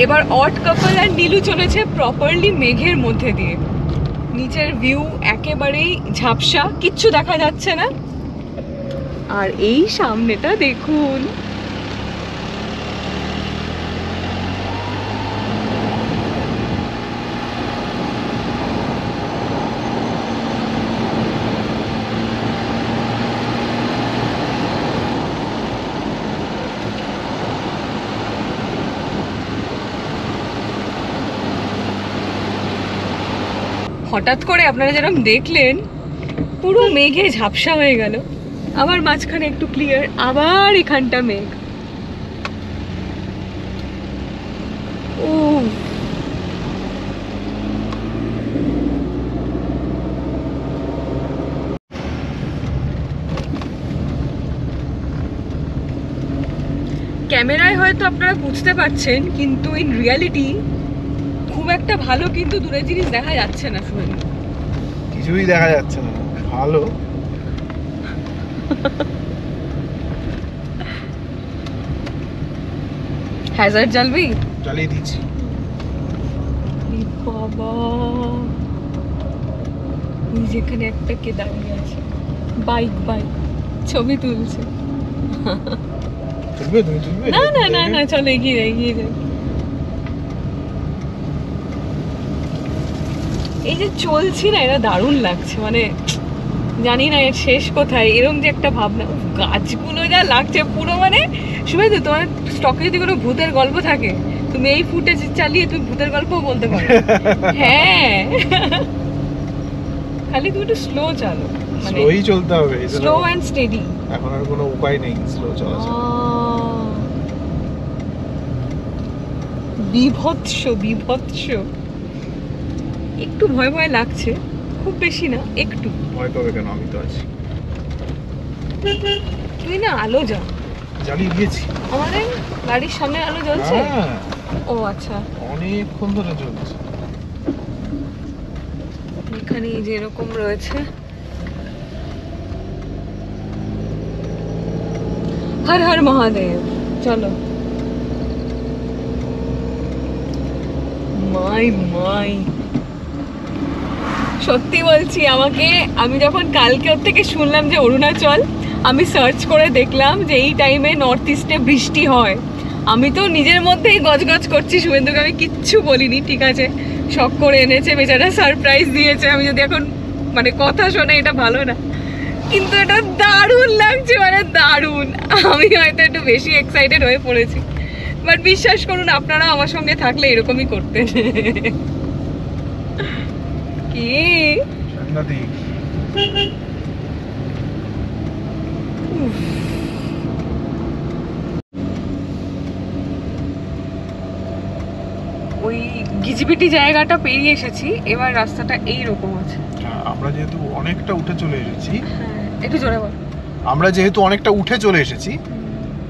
এবার অড কাপল আর নীলু চলেছে প্রপারলি মেঘের মধ্যে দিয়ে। নিচের ভিউ একেবারেই ঝাপসা, কিচ্ছু দেখা যাচ্ছে না। আর এই সামনেটা দেখুন, হঠাৎ করে আপনারা যেরকম দেখলেন পুরো মেঘে ঝাপসা হয়ে গেল, আবার মাঝখানে একটু ক্লিয়ার, আবার এখানটা মেঘ। ও ক্যামেরায় হয়তো আপনারা বুঝতে পারছেন, কিন্তু ইন রিয়ালিটি খুব একটা ভালো কিন্তু দূরের জিনিস দেখা যাচ্ছে না। শুনুন, কিছুই দেখা যাচ্ছে না। ভালো হ্যাজার্ড জ্বালবি? চালিয়ে দিচ্ছি। বাবা, ওই যেখানে একটা কে দাঁড়িয়ে আছে, বাইক ছবি তুলছে। তুলবে? তুমি তুলবে? না না না না, চলো এগিয়ে যাই। এই যে চলছি না, এটা দারুণ লাগছে। মানে জানি না এর শেষ কোথায়, এরকম যে একটা ভাবনা। গাছগুলো যা লাগছে পুরো, মানে শুনে তো তোমার স্টকে যদি কোনো ভূতের গল্প থাকে, তুমি এই ফুটেজ চালিয়ে তুমি ভূতের গল্পও বলতে পারো। হ্যাঁ, খালি তুমি একটু স্লো চালো, মানে স্লোই চলতে হবে, স্লো এন্ড স্টেডি। এখন আর কোনো উপায় নেই স্লো চলা ছাড়া। বিভৎস। একটু ভয় লাগছে, খুব বেশি না, একটু। ভয় পাবে কেন, আমি তো আছি। তুই না আলো জ্বালিয়ে দিয়েছি। আমাদের গাড়ির সামনে আলো জ্বলছে। হ্যাঁ, ও আচ্ছা, অনেকক্ষণ ধরে চলছে। এখানে যে এরকম রয়েছে, হর হর মহাদেব। চলো, মাই সত্যি বলছি, আমি যখন কালকে ওর থেকে শুনলাম যে অরুণাচল, আমি সার্চ করে দেখলাম যে এই টাইমে নর্থ ইস্টে বৃষ্টি হয়। আমি তো নিজের মধ্যেই গজগজ করছি, শুভেন্দুকে আমি কিচ্ছু বলিনি, ঠিক আছে, শখ করে এনেছে বেচারা, সারপ্রাইজ দিয়েছে। আমি যদি এখন মানে কথা শোনে এটা ভালো না, কিন্তু এটা দারুণ লাগছে, মানে দারুণ। আমি হয়তো একটু বেশি এক্সাইটেড হয়ে পড়েছি, বাট বিশ্বাস করুন আপনারা আমার সঙ্গে থাকলে এরকমই করতেন। কি সাংঘাতিক। ওই গিজিবিটি জায়গাটা পেরিয়ে এসেছি, এবার রাস্তাটা এইরকম আছে। আমরা যেহেতু অনেকটা উঠে চলে এসেছি, হ্যাঁ, একটু জোরে বল।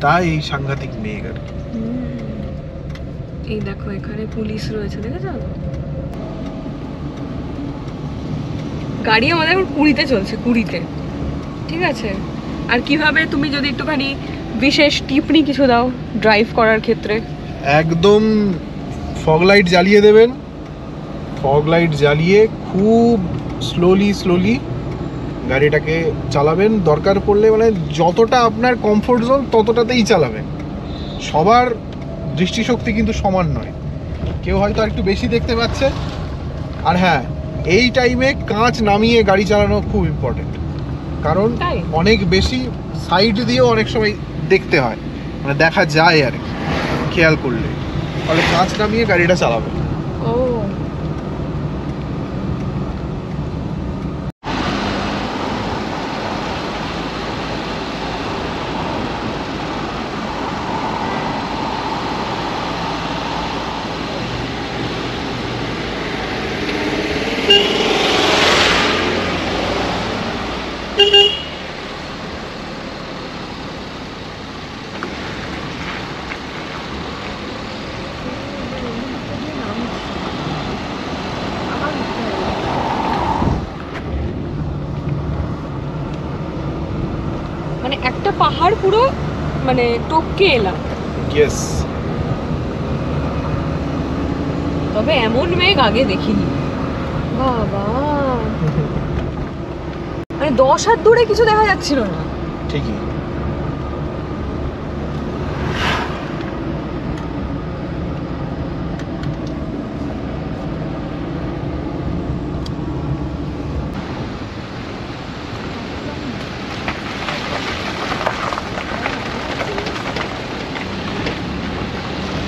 তাই এই সাংঘাতিক মেঘ আর কি। এই দেখো এখানে পুলিশ রয়েছে, দেখেছো? গাড়ি আমাদের এখন 20-তে চলছে, 20-তে, ঠিক আছে। আর কিভাবে তুমি যদি একটুখানি বিশেষ টিপ্পনি কিছু দাও ড্রাইভ করার ক্ষেত্রে? একদম ফগ লাইট জ্বালিয়ে দেবেন, ফগ লাইট জ্বালিয়ে খুব স্লোলি গাড়িটাকে চালাবেন। দরকার পড়লে মানে যতটা আপনার কমফোর্ট জোন ততটাতেই চালাবেন। সবার দৃষ্টিশক্তি কিন্তু সমান নয়, কেউ হয়তো আর একটু বেশি দেখতে পাচ্ছে। আর হ্যাঁ, এই টাইমে কাঁচ নামিয়ে গাড়ি চালানো খুব ইম্পর্টেন্ট, কারণ অনেক বেশি সাইড দিয়েও অনেক সময় দেখতে হয়, মানে দেখা যায় আর কি, খেয়াল করলে। তাহলে কাঁচ নামিয়ে গাড়িটা চালাবে। ও মানে একটা পাহাড় পুরো মানে টপকে এলাম। ইয়েস, তবে এমন মেঘ আগে দেখিনি বাবা, মানে 10 হাত দূরে কিছু দেখা যাচ্ছিল না। ঠিকই।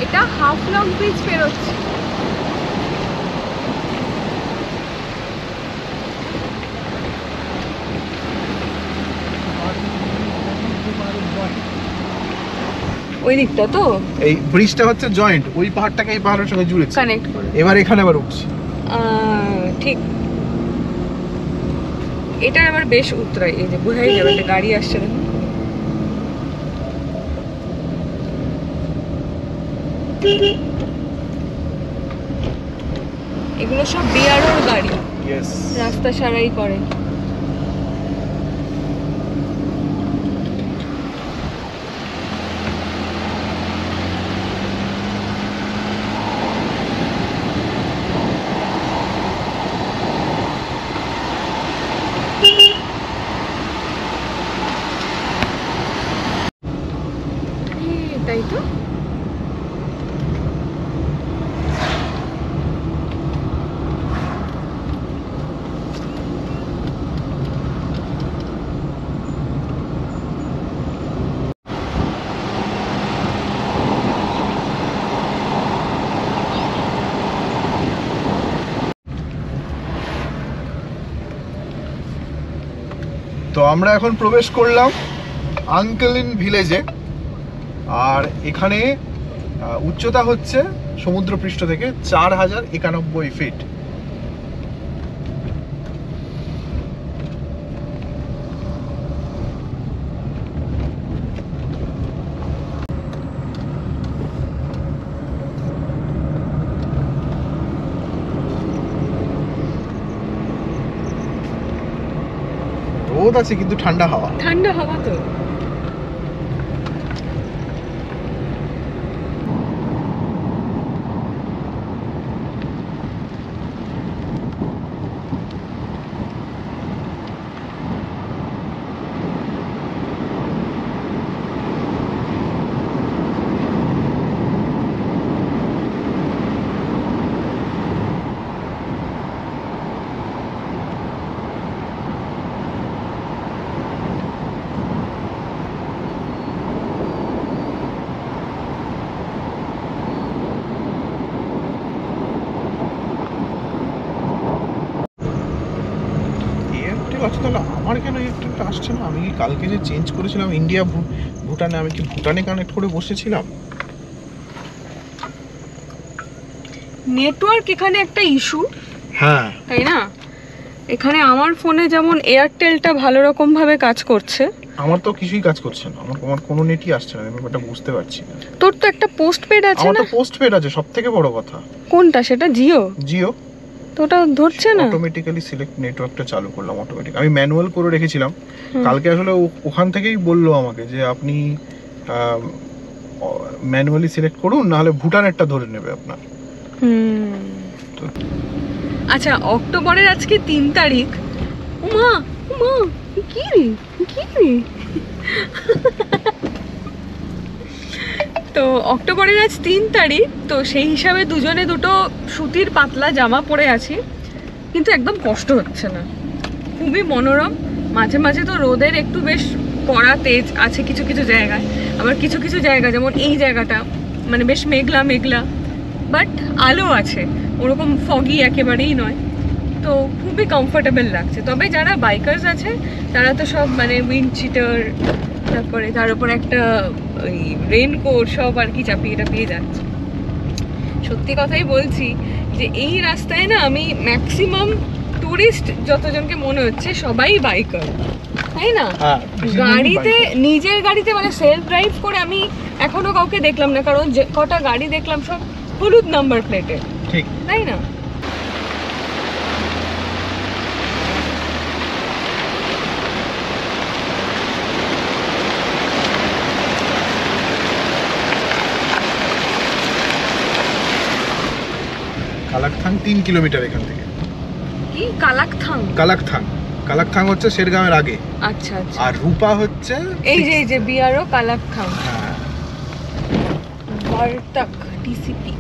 এটা হাফ লং ব্রিজ পেরোচ্ছে। ওই দিকটা তো এই ব্রিজটা হচ্ছে জয়েন্ট, ওই পাহাড়টাকে এই পাহাড়ের সঙ্গে জুড়েছে, কানেক্ট করে। এবার এখানে আবার উঠছি। ঠিক, এটা আমার বেশ উতরাই, এই যে বোঝাই যাবে একটা গাড়ি আসছে দেখুন। এগুলো সব বিআরওর গাড়ি, রাস্তা সারাই করে। তাই তো, তো আমরা এখন প্রবেশ করলাম আঙ্কেলিন ভিলেজে। আর এখানে উচ্চতা হচ্ছে সমুদ্রপৃষ্ঠ থেকে 4091 ফিট। রোদ আছে কিন্তু ঠান্ডা হাওয়া। ঠান্ডা হাওয়া তো। আচ্ছা, তাহলে আমার কেন এয়ারটেলটা আসছে না? আমি কি কালকে যে চেঞ্জ করেছিলাম ইন্ডিয়া ভুটানে, আমি কি ভুটানে কানেক্ট করে বসেছিলাম? নেটওয়ার্ক এখানে একটা ইস্যু, হ্যাঁ তাই না? এখানে আমার ফোনে যেমন এয়ারটেলটা ভালো রকম ভাবে কাজ করছে, আমার তো কিছুই কাজ করছে না, আমার কোনো নেটই আসছে না, আমি ব্যাপারটা বুঝতে পারছি না। তোর তো একটা পোস্টপেড আছে আমার না? তো পোস্টপেড আছে, সবথেকে বড় কথা। কোনটা সেটা? জিও? জিও। তো ওটা ধরছে না। অটোমেটিক্যালি সিলেক্ট নেটওয়ার্কটা চালু করলাম, অটোমেটিক। আমি ম্যানুয়াল করে রেখেছিলাম কালকে, আসলে ওখান থেকেই বললো আমাকে যে আপনি ম্যানুয়ালি সিলেক্ট করুন, নাহলে ভুটানেরটা ধরে নেবে আপনার। আচ্ছা, অক্টোবরের আজকে 3 তারিখ। উমা উমা, কি রে কি রে তো অক্টোবরের আজ 3 তারিখ, তো সেই হিসাবে দুজনে দুটো সুতির পাতলা জামা পরে আছি, কিন্তু একদম কষ্ট হচ্ছে না, খুবই মনোরম। মাঝে মাঝে তো রোদের একটু বেশ কড়া তেজ আছে কিছু কিছু জায়গায়, আবার কিছু কিছু জায়গা যেমন এই জায়গাটা মানে বেশ মেঘলা মেঘলা, বাট আলো আছে, ওরকম ফগি একেবারেই নয়। তো খুবই কমফোর্টেবল লাগছে। তবে যারা বাইকার্স আছে তারা তো সব মানে উইন্ড চিটার, তারপরে তার উপর একটা ওই রেইনকোট সব আর কি চাপিয়ে টাপিয়ে যাচ্ছে। সত্যি কথাই বলছি যে এই রাস্তায় না আমি ম্যাক্সিমাম টুরিস্ট যতজনকে মনে হচ্ছে সবাই বাইকার, তাই না? গাড়িতে, নিজের গাড়িতে মানে সেলফ ড্রাইভ করে আমি এখনো কাউকে দেখলাম না, কারণ যে কটা গাড়ি দেখলাম সব হলুদ নাম্বার প্লেটে, ঠিক তাই না? কালাকথাং 3 কিলোমিটার এখান থেকে। কি কালাকথাং? কালাকথাং হচ্ছে শেরগাঁওয়ের আগে। আচ্ছা আচ্ছা। আর রূপা হচ্ছে এই যে বিআরও কালাকথাং। হ্যাঁ, বারটাক টিসিপি।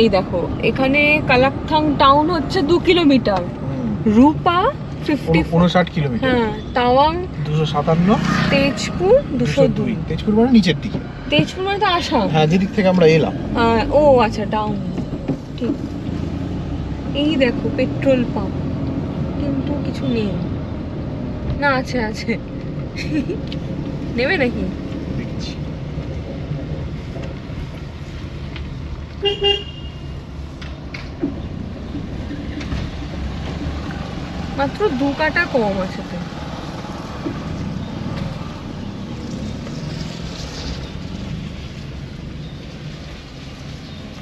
এই দেখো এখানে কালাকথাং টাউন হচ্ছে 2 কিলোমিটার, রূপা 59 কিলোমিটার, হ্যাঁ, তাওয়াং 257, তেজপুর 202। তেজপুর মানে নিচের দিকে। তেজপুর মানে তো আসাম। হ্যাঁ, যেদিক থেকে আমরা এলাম। ও আচ্ছা, ডাউন, ঠিক। এই দেখো পেট্রোল পাম্প, কিন্তু কিছু নেই। না আছে আছে। নেবে নাকি? দেখছি। মাত্র 2 কাটা কম আছে তো।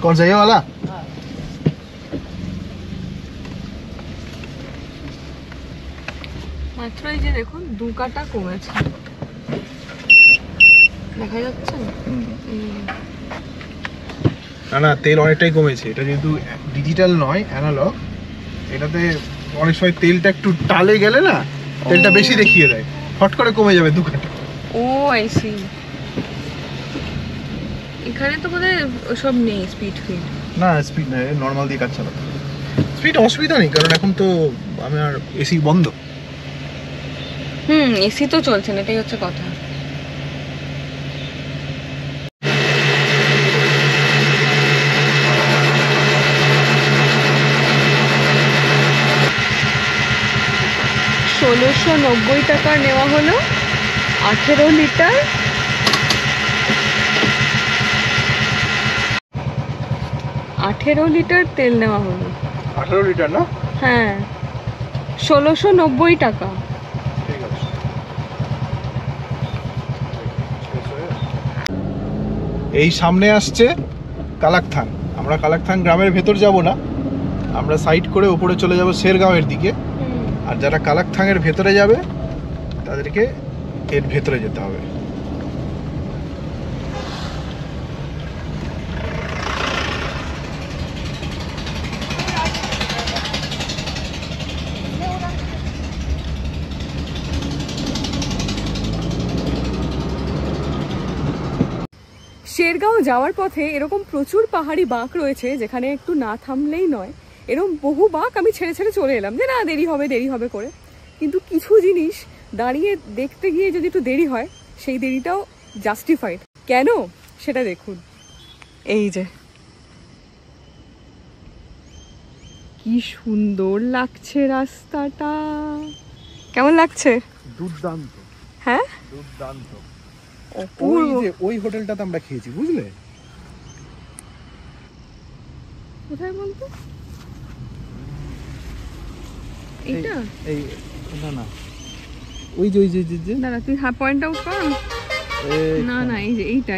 कौन सा ये वाला? মাত্র এই যে দেখুন 2 কাটা কমেছে, দেখা যাচ্ছে না? না না, তেল অনেকটাই কমেছে। এটা যেহেতু ডিজিটাল নয়, অ্যানালগ, এটাতে অনেক সময় তেলটা একটু টালে গেলে না তেলটা বেশি দেখিয়ে দেয়, হট করে কমে যাবে 2 কাটা। ও আই সি। এখানে তো বোধহয় সব নেই স্পিড ফিড। না, স্পিড না, নর্মাল দিয়ে কাজ চালাতে হবে। স্পিড অসুবিধা নেই, কারণ এখন তো আমার এসি বন্ধ। এসি তো চলছে না, এটাই হচ্ছে কথা। টাকা নেওয়া হলো 18 লিটার। 18 লিটার তেল নেওয়া হলো। 18 লিটার না? হ্যাঁ, 1690 টাকা। ঠিক আছে। এই সামনে আসছে কালাকথাং। আমরা কালাকথাং গ্রামের ভেতর যাব না, আমরা সাইড করে উপরে চলে যাব শেরগাঁওয়ের দিকে। আর যারা কালাকথাংয়ের ভেতরে যাবে তাদেরকে এর ভেতরে যেতে হবে। শেরগাঁও যাওয়ার পথে এরকম প্রচুর পাহাড়ি বাঁক রয়েছে, যেখানে একটু না থামলেই নয়। এরকম বহু বাঁক আমি ছেড়ে ছেড়ে চলে এলাম, যে না দেরি হবে করে। কিন্তু কিছু জিনিস দাঁড়িয়ে দেখতে গিয়ে যদি একটু দেরি হয়, সেই দেরিটাও জাস্টিফাইড। কেন সেটা দেখুন। এই যে কি সুন্দর লাগছে রাস্তাটা, কেমন লাগছে? দুর্দান্ত। হ্যাঁ, দুর্দান্ত। ওই যে ওই হোটেলটাতে আমরা খেয়েছি, বুঝলে? কোথায় বলতো? এইটা? এই না না, ওই যে দাঁড়া, তুই পয়েন্ট আউট কর। না না, এই যে এইটা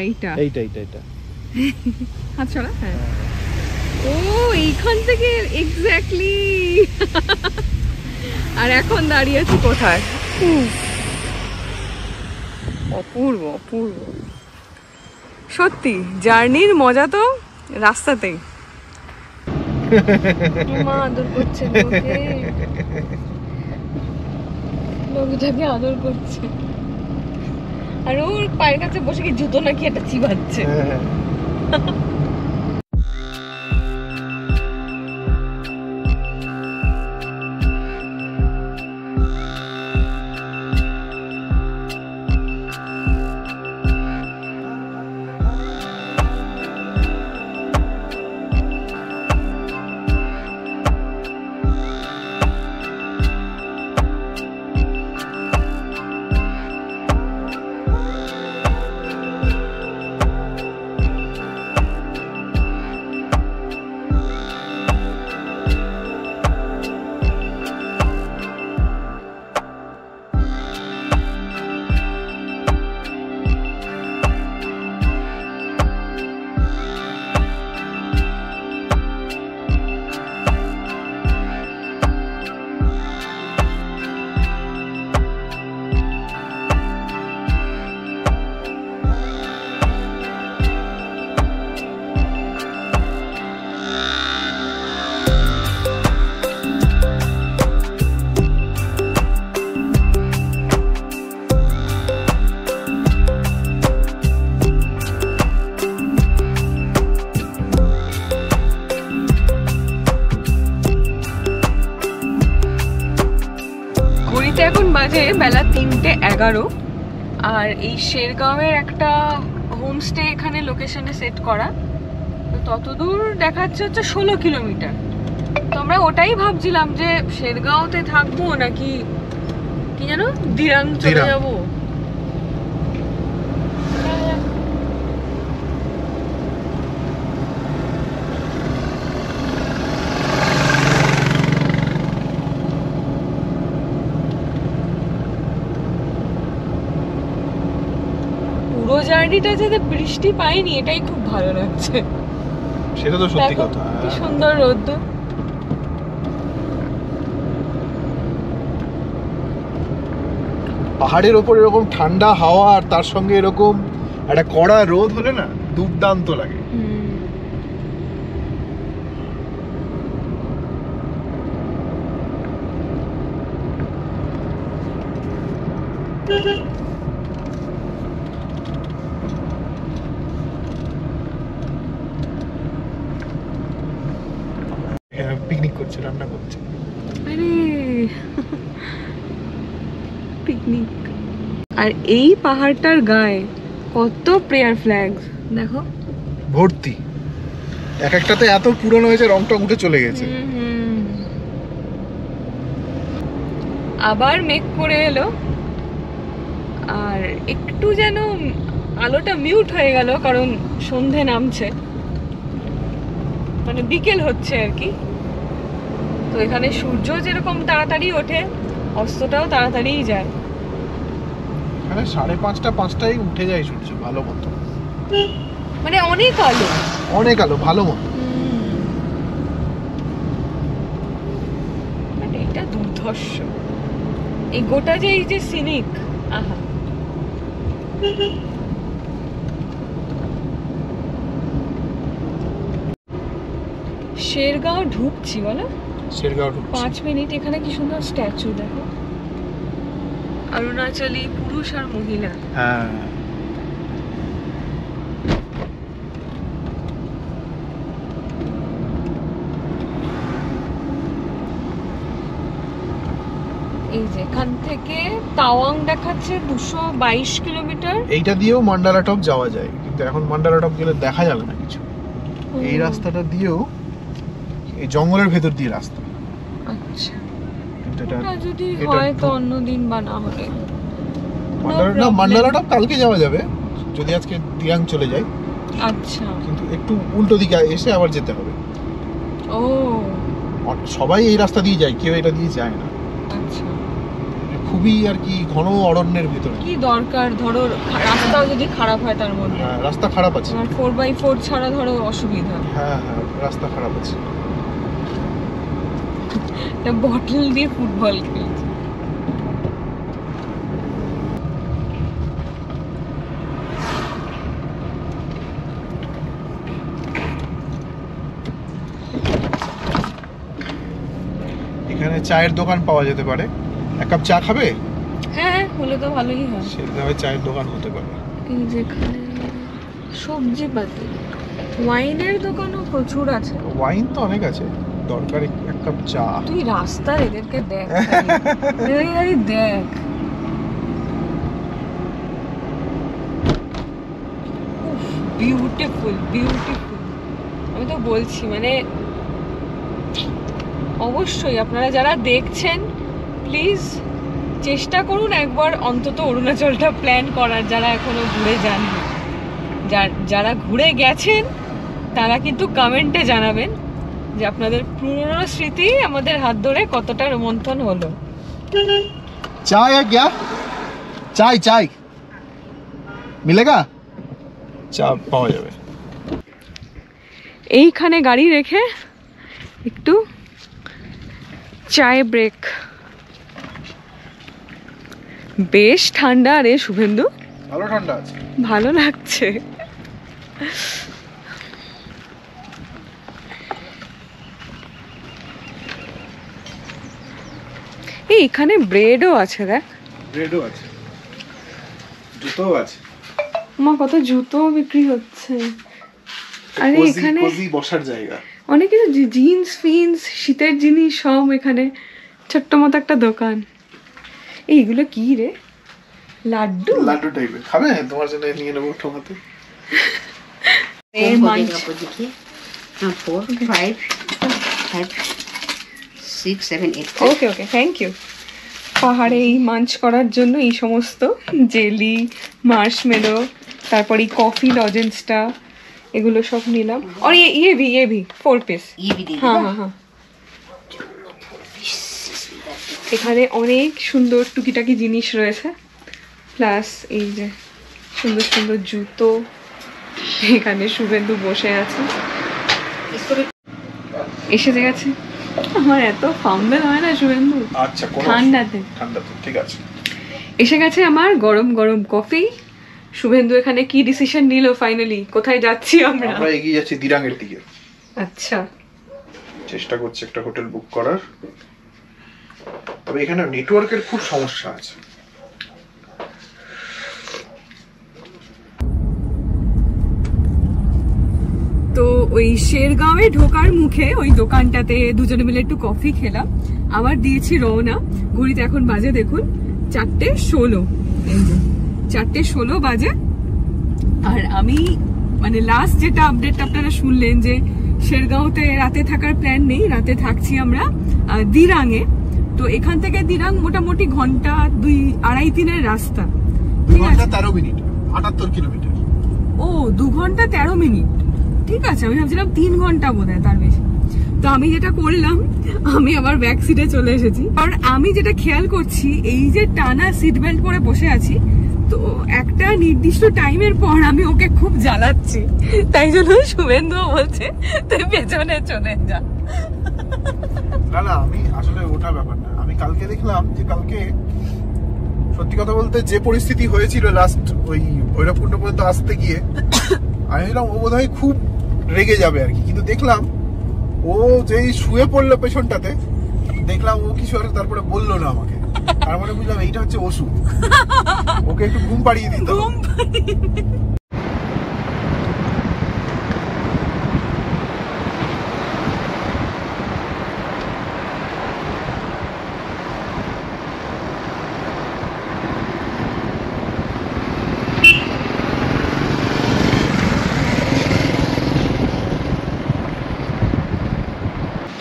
হাত ছড়া। হ্যাঁ, ও এইখান থেকে এক্স্যাক্টলি। আর এখন দাঁড়িয়ে আছি কোথায়? অপূর্ব অপূর্ব। সত্যি জার্নির মজা তো রাস্তাতেই। মা আদর করছে লোকটাকে আদর করছে, আর ওর পায়ের কাছে বসে কি জুতো নাকি একটা চিবাচ্ছে। ঘড়িতে এখন বাজে বেলা 3:11, আর এই শেরগাঁওয়ের একটা হোমস্টে এখানে লোকেশনে সেট করা, তো ততদূর দেখাচ্ছে হচ্ছে 16 কিলোমিটার। তো আমরা ওটাই ভাবছিলাম যে শেরগাঁওতে থাকবো নাকি কি জানো দিরাং চলে যাবো। পুরো জার্নিটা যেতে বৃষ্টি পাইনি এটাই খুব ভালো লাগছে। সেটা তো সত্যি কথা। কি সুন্দর রোদ। পাহাড়ের ওপর এরকম ঠান্ডা হাওয়া আর তার সঙ্গে এরকম একটা কড়া রোদ হলে না দুর্দান্ত লাগে। পিকনিক করছে, রান্না করছে। আরে পিকনিক। আর এই পাহাড়টার গায়ে কত প্রেয়ার ফ্ল্যাগস দেখো, ভর্তি। এক একটাতে এত পুরনো হয়েছে, রংটা উঠে চলে গেছে। আবার মেঘ করে এলো, আর একটু যেন আলোটা মিউট হয়ে গেল কারণ সন্ধে নামছে, মানে বিকেল হচ্ছে আর কি। তো এখানে সূর্য যেরকম তাড়াতাড়ি ওঠে, অস্তটাও তাড়াতাড়িই যায়। মানে 5:30 5টায় উঠে যায় সূর্য ভালো মতো, মানে অনেক আলো, অনেক আলো ভালো মতো। মানে এটা দুর্ধর্ষ। এই গোটা যে এই যে সিনিক, আহা। শেরগাঁও ঢুকছি বলো, শেরগাঁও ঢুকছি। 5 মিনিট। এখানে কি সুন্দর স্ট্যাচু দেখো, অরুণাচলী পুরুষ আর মহিলা। হ্যাঁ, এই যে এখান থেকে তাওয়াং দেখাচ্ছে 222 কিলোমিটার। এইটা দিয়েও মান্ডালা টপ যাওয়া যায়, কিন্তু এখন মান্ডালা টপ গেলে দেখা যাবে না কিছু। এই রাস্তাটা দিয়েও, এই জঙ্গলের ভেতর দিয়ে রাস্তা। আচ্ছা, কিন্তু এটা এটা যদি হয় তো অন্য দিন বা না হলে মান্ডালা টপ কালকে যাওয়া যাবে যদি আজকে দিরাং চলে যায়। আচ্ছা, কিন্তু একটু উল্টো দিকে এসে আবার যেতে হবে। ও সবাই এই রাস্তা দিয়ে যায়, কেউ এটা দিয়ে যায় না। আচ্ছা, খুবই আর কি ঘন অরণ্যের ভিতরে। কি দরকার ধরো রাস্তাও যদি খারাপ হয় তার মধ্যে। হ্যাঁ, রাস্তা খারাপ আছে। আর 4x4 ছাড়া ধরো অসুবিধা। হ্যাঁ হ্যাঁ, রাস্তা খারাপ আছে। একটা বটল দিয়ে ফুটবল খেলছে। এখানে চায়ের দোকান পাওয়া যেতে পারে। এক কাপ চা খাবে? হ্যাঁ, হলে তো ভালোই হয়। সেভাবে চায়ের দোকান হতে পারে। এই যেখানে সবজি পাতি, ওয়াইনের দোকানও প্রচুর আছে। ওয়াইন তো অনেক আছে, দরকার এক কাপ চা। তুই রাস্তার এদেরকে দেখ, খালি দেখ। Beautiful beautiful. আমি তো বলছি মানে অবশ্যই আপনারা যারা দেখছেন প্লিজ চেষ্টা করুন একবার অন্তত অরুণাচলটা প্ল্যান করার, যারা এখনো ঘুরে যাননি। যারা ঘুরে গেছেন তারা কিন্তু কমেন্টে জানাবেন যে আপনাদের পুরনো স্মৃতি আমাদের হাত ধরে কতটা রোমন্থন হলো। চায় क्या? চাই চাই মিলেগা? চা পাওয়া যাবে। এইখানে গাড়ি রেখে একটু চায় ব্রেক। বেশ ঠান্ডা রে শুভেন্দু, ভালো ঠান্ডা আছে, ভালো লাগছে। এই এখানে ব্রেডও আছে দেখ, ব্রেডও আছে, জুতোও আছে। মা কত জুতো বিক্রি হচ্ছে। আরে এখানে বসার জায়গা, অনেক কিছু জিন্স ফিন্স শীতের জিনিস সব এখানে, ছোট্ট মতো একটা দোকান। এইগুলো কি রে? লাড্ডু? লাড্ডু টাইপের খাবে? তোমার জন্য নিয়ে নেবো ঠোঙাতে। এর Munch. 4 5 5 6 7 8 okay okay, thank you. পাহাড়ে এই মাঞ্চ করার জন্য এই সমস্ত জেলি, মার্শমেলো, তারপর এই কফি লজেন্সটা, এগুলো সব নিলাম। আর ये भी 4 পিস। ये भी दे হ্যাঁ হ্যাঁ হ্যাঁ। এখানে অনেক সুন্দর টুকিটাকি জিনিস রয়েছে, প্লাস এই যে সুন্দর সুন্দর জুতো। এখানে শুভেন্দু বসে আছে, এসে গেছে। আমার এত ফাউন্ডেল হয় না শুভেন্দু, আচ্ছা, ঠান্ডাতে। ঠান্ডাতে ঠিক আছে। এসে গেছে আমার গরম গরম কফি। শুভেন্দু এখানে কি ডিসিশন নিল ফাইনালি? কোথায় যাচ্ছি আমরা? আমরা এগিয়ে যাচ্ছি দিরাঙের দিকে। আচ্ছা, চেষ্টা করছি একটা হোটেল বুক করার, তবে এখানে নেটওয়ার্কের খুব সমস্যা আছে। তো ওই শেরগাঁওয়ে ঢোকার মুখে ওই দোকানটাতে দুজনে মিলে একটু কফি খেলাম, আবার দিয়েছি রওনা। ঘড়িতে এখন বাজে দেখুন 4:16। এই যে 4:16 বাজে। আর আমি মানে লাস্ট যেটা আপডেট আপনারা শুনলেন যে শেরগাঁওতে রাতে থাকার প্ল্যান নেই, রাতে থাকছি আমরা দিরাঙে। তো এখান থেকে দিরাং মোটামুটি ঘন্টা 2-2.5-3 রাস্তা। ঠিক আছে, 13 মিনিট, 78 কিলোমিটার। ও 2 ঘন্টা 13 মিনিট, ঠিক আছে। আমি ভাবছিলাম 3 ঘন্টা বোধ হয়, তার বেশি। তো আমি যেটা করলাম, আমি আবার ব্যাক সিটে চলে এসেছি। কারণ আমি যেটা খেয়াল করছি, এই যে টানা সিট বেল্ট পরে বসে আছি, তো একটা নির্দিষ্ট টাইমের পর আমি ওকে খুব জ্বালাচ্ছি। তাই জন্য শুভেন্দু বলছে তুই পেছনে চলে যা। না না, আমি আসলে ওটা ব্যাপার না। আমি কালকে দেখলাম যে কালকে সত্যি কথা বলতে যে পরিস্থিতি হয়েছিল লাস্ট ওই ভৈরবকুণ্ড পর্যন্ত আসতে গিয়ে, আমি ভাবলাম ও বোধহয় খুব রেগে যাবে আর কি, কিন্তু দেখলাম ও যেই শুয়ে পড়লো পেছনটাতে, দেখলাম ও কিছু আর তারপরে বললো না আমাকে। তার মানে বুঝলাম এইটা হচ্ছে ওষুধ, ওকে একটু ঘুম পাড়িয়ে দিতে হবে।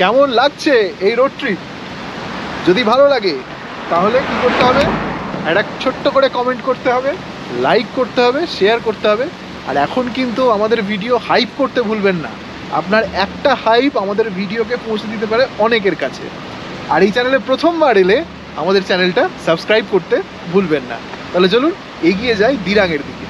কেমন লাগছে এই রোড ট্রিপ? যদি ভালো লাগে তাহলে কি করতে হবে? একটা ছোট্ট করে কমেন্ট করতে হবে, লাইক করতে হবে, শেয়ার করতে হবে। আর এখন কিন্তু আমাদের ভিডিও হাইপ করতে ভুলবেন না। আপনার একটা হাইপ আমাদের ভিডিওকে পৌঁছে দিতে পারে অনেকের কাছে। আর এই চ্যানেলে প্রথমবার এলে আমাদের চ্যানেলটা সাবস্ক্রাইব করতে ভুলবেন না। তাহলে চলুন এগিয়ে যাই দিরাঙের দিকে।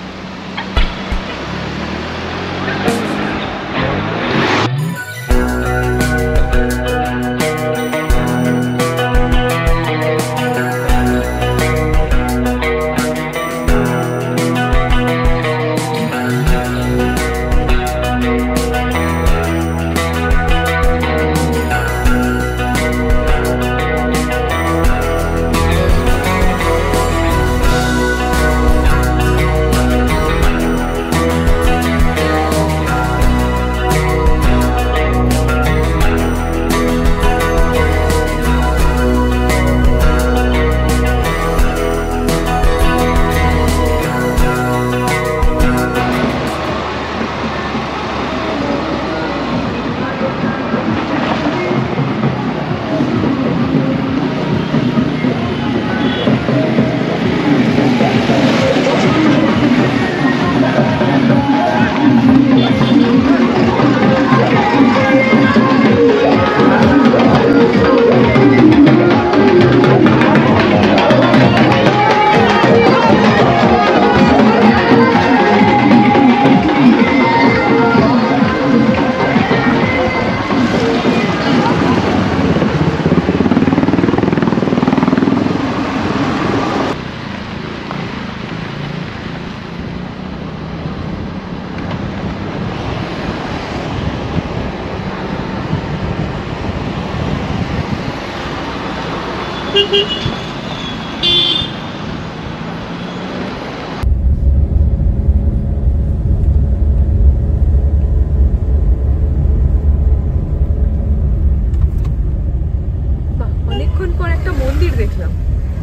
অনেকক্ষণ পর একটা মন্দির দেখলাম।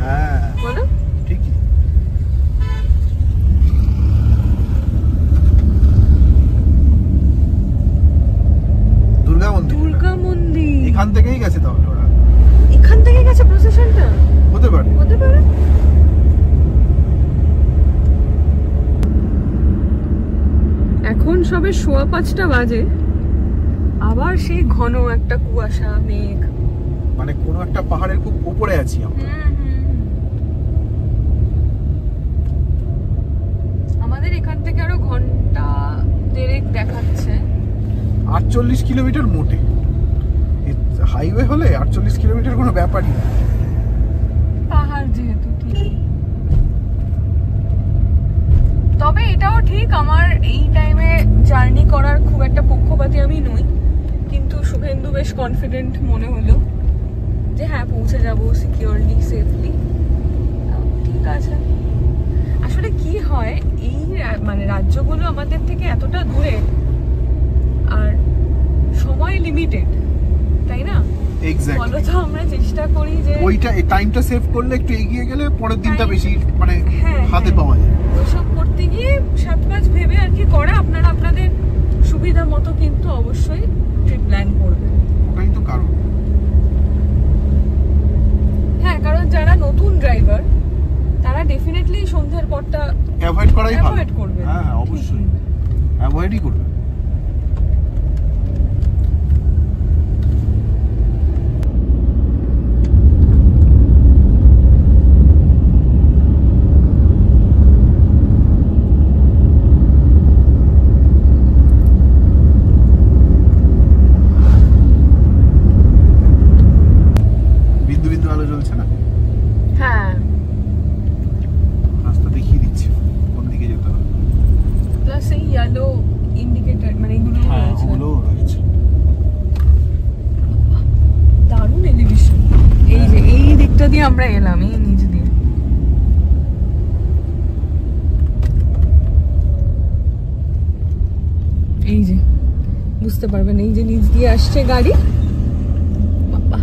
হ্যাঁ বলো। ঠিকই। দুর্গা মন্দির, দুর্গা মন্দির এখান থেকেই গেছে তাহলে ওরা, এখান থেকে গেছে প্রসেশনটা, হতে পারে। হতে পারে। এখন সবে 5:15 বাজে, আবার সেই ঘন একটা কুয়াশা মেঘ। মানে কোনো একটা পাহাড়ের খুব উপরে আছি আমরা। আমাদের এখান থেকে আরো ঘন্টা দেড়েক দেখাচ্ছে। 48 কিলোমিটার মোটে, হাইওয়ে হলে 48 কিলোমিটার কোনো ব্যাপারই না। পাহাড় যেহেতু ঠিক। তবে এটাও ঠিক, আমার এই টাইমে জার্নি করার খুব একটা পক্ষপাতী আমি নই, কিন্তু শুভেন্দু বেশ কনফিডেন্ট মনে হলো যে হ্যাঁ পৌঁছে যাব সিকিউরলি, সেফলি। ঠিক আছে। আসলে কি হয়, এই মানে রাজ্যগুলো আমাদের থেকে এতটা দূরে আর সময় লিমিটেড, তাই না? এক্স্যাক্টলি। বলো তো, আমরা চেষ্টা করি যে ওইটা এই টাইমটা সেভ করলে একটু এগিয়ে গেলে পরের দিনটা Time- বেশি মানে হ্যাঁ, হাতে হ্যাঁ। পাওয়া যায়। ওইসব করতে গিয়ে 7 ভেবে আর কি করা। আপনারা আপনাদের সুবিধা মতো কিন্তু অবশ্যই ট্রিপ প্ল্যান করবেন। ওটাই তো কারণ। হ্যাঁ, কারণ যারা নতুন ড্রাইভার তারা ডেফিনেটলি সন্ধ্যার পরটা অ্যাভয়েড করাই ভালো। অ্যাভয়েড করবে। হ্যাঁ হ্যাঁ, অবশ্যই অ্যাভয়েডই করবে। বিন্দু বিন্দু আলো জ্বলছে না, হ্যাঁ, রাস্তা দেখিয়ে দিচ্ছে কোন দিকে যেতে হবে। প্লাস এই ইয়েলো ইন্ডিকেটর মানে এগুলো রয়েছে। ওগুলো রয়েছে। দারুণ এলিভেশন। এই যে এই দিকটা দিয়ে আমরা এলাম, এই নিচ দিয়ে। এই যে বুঝতে পারবেন, এই যে নিচ দিয়ে আসছে গাড়ি। বাবা,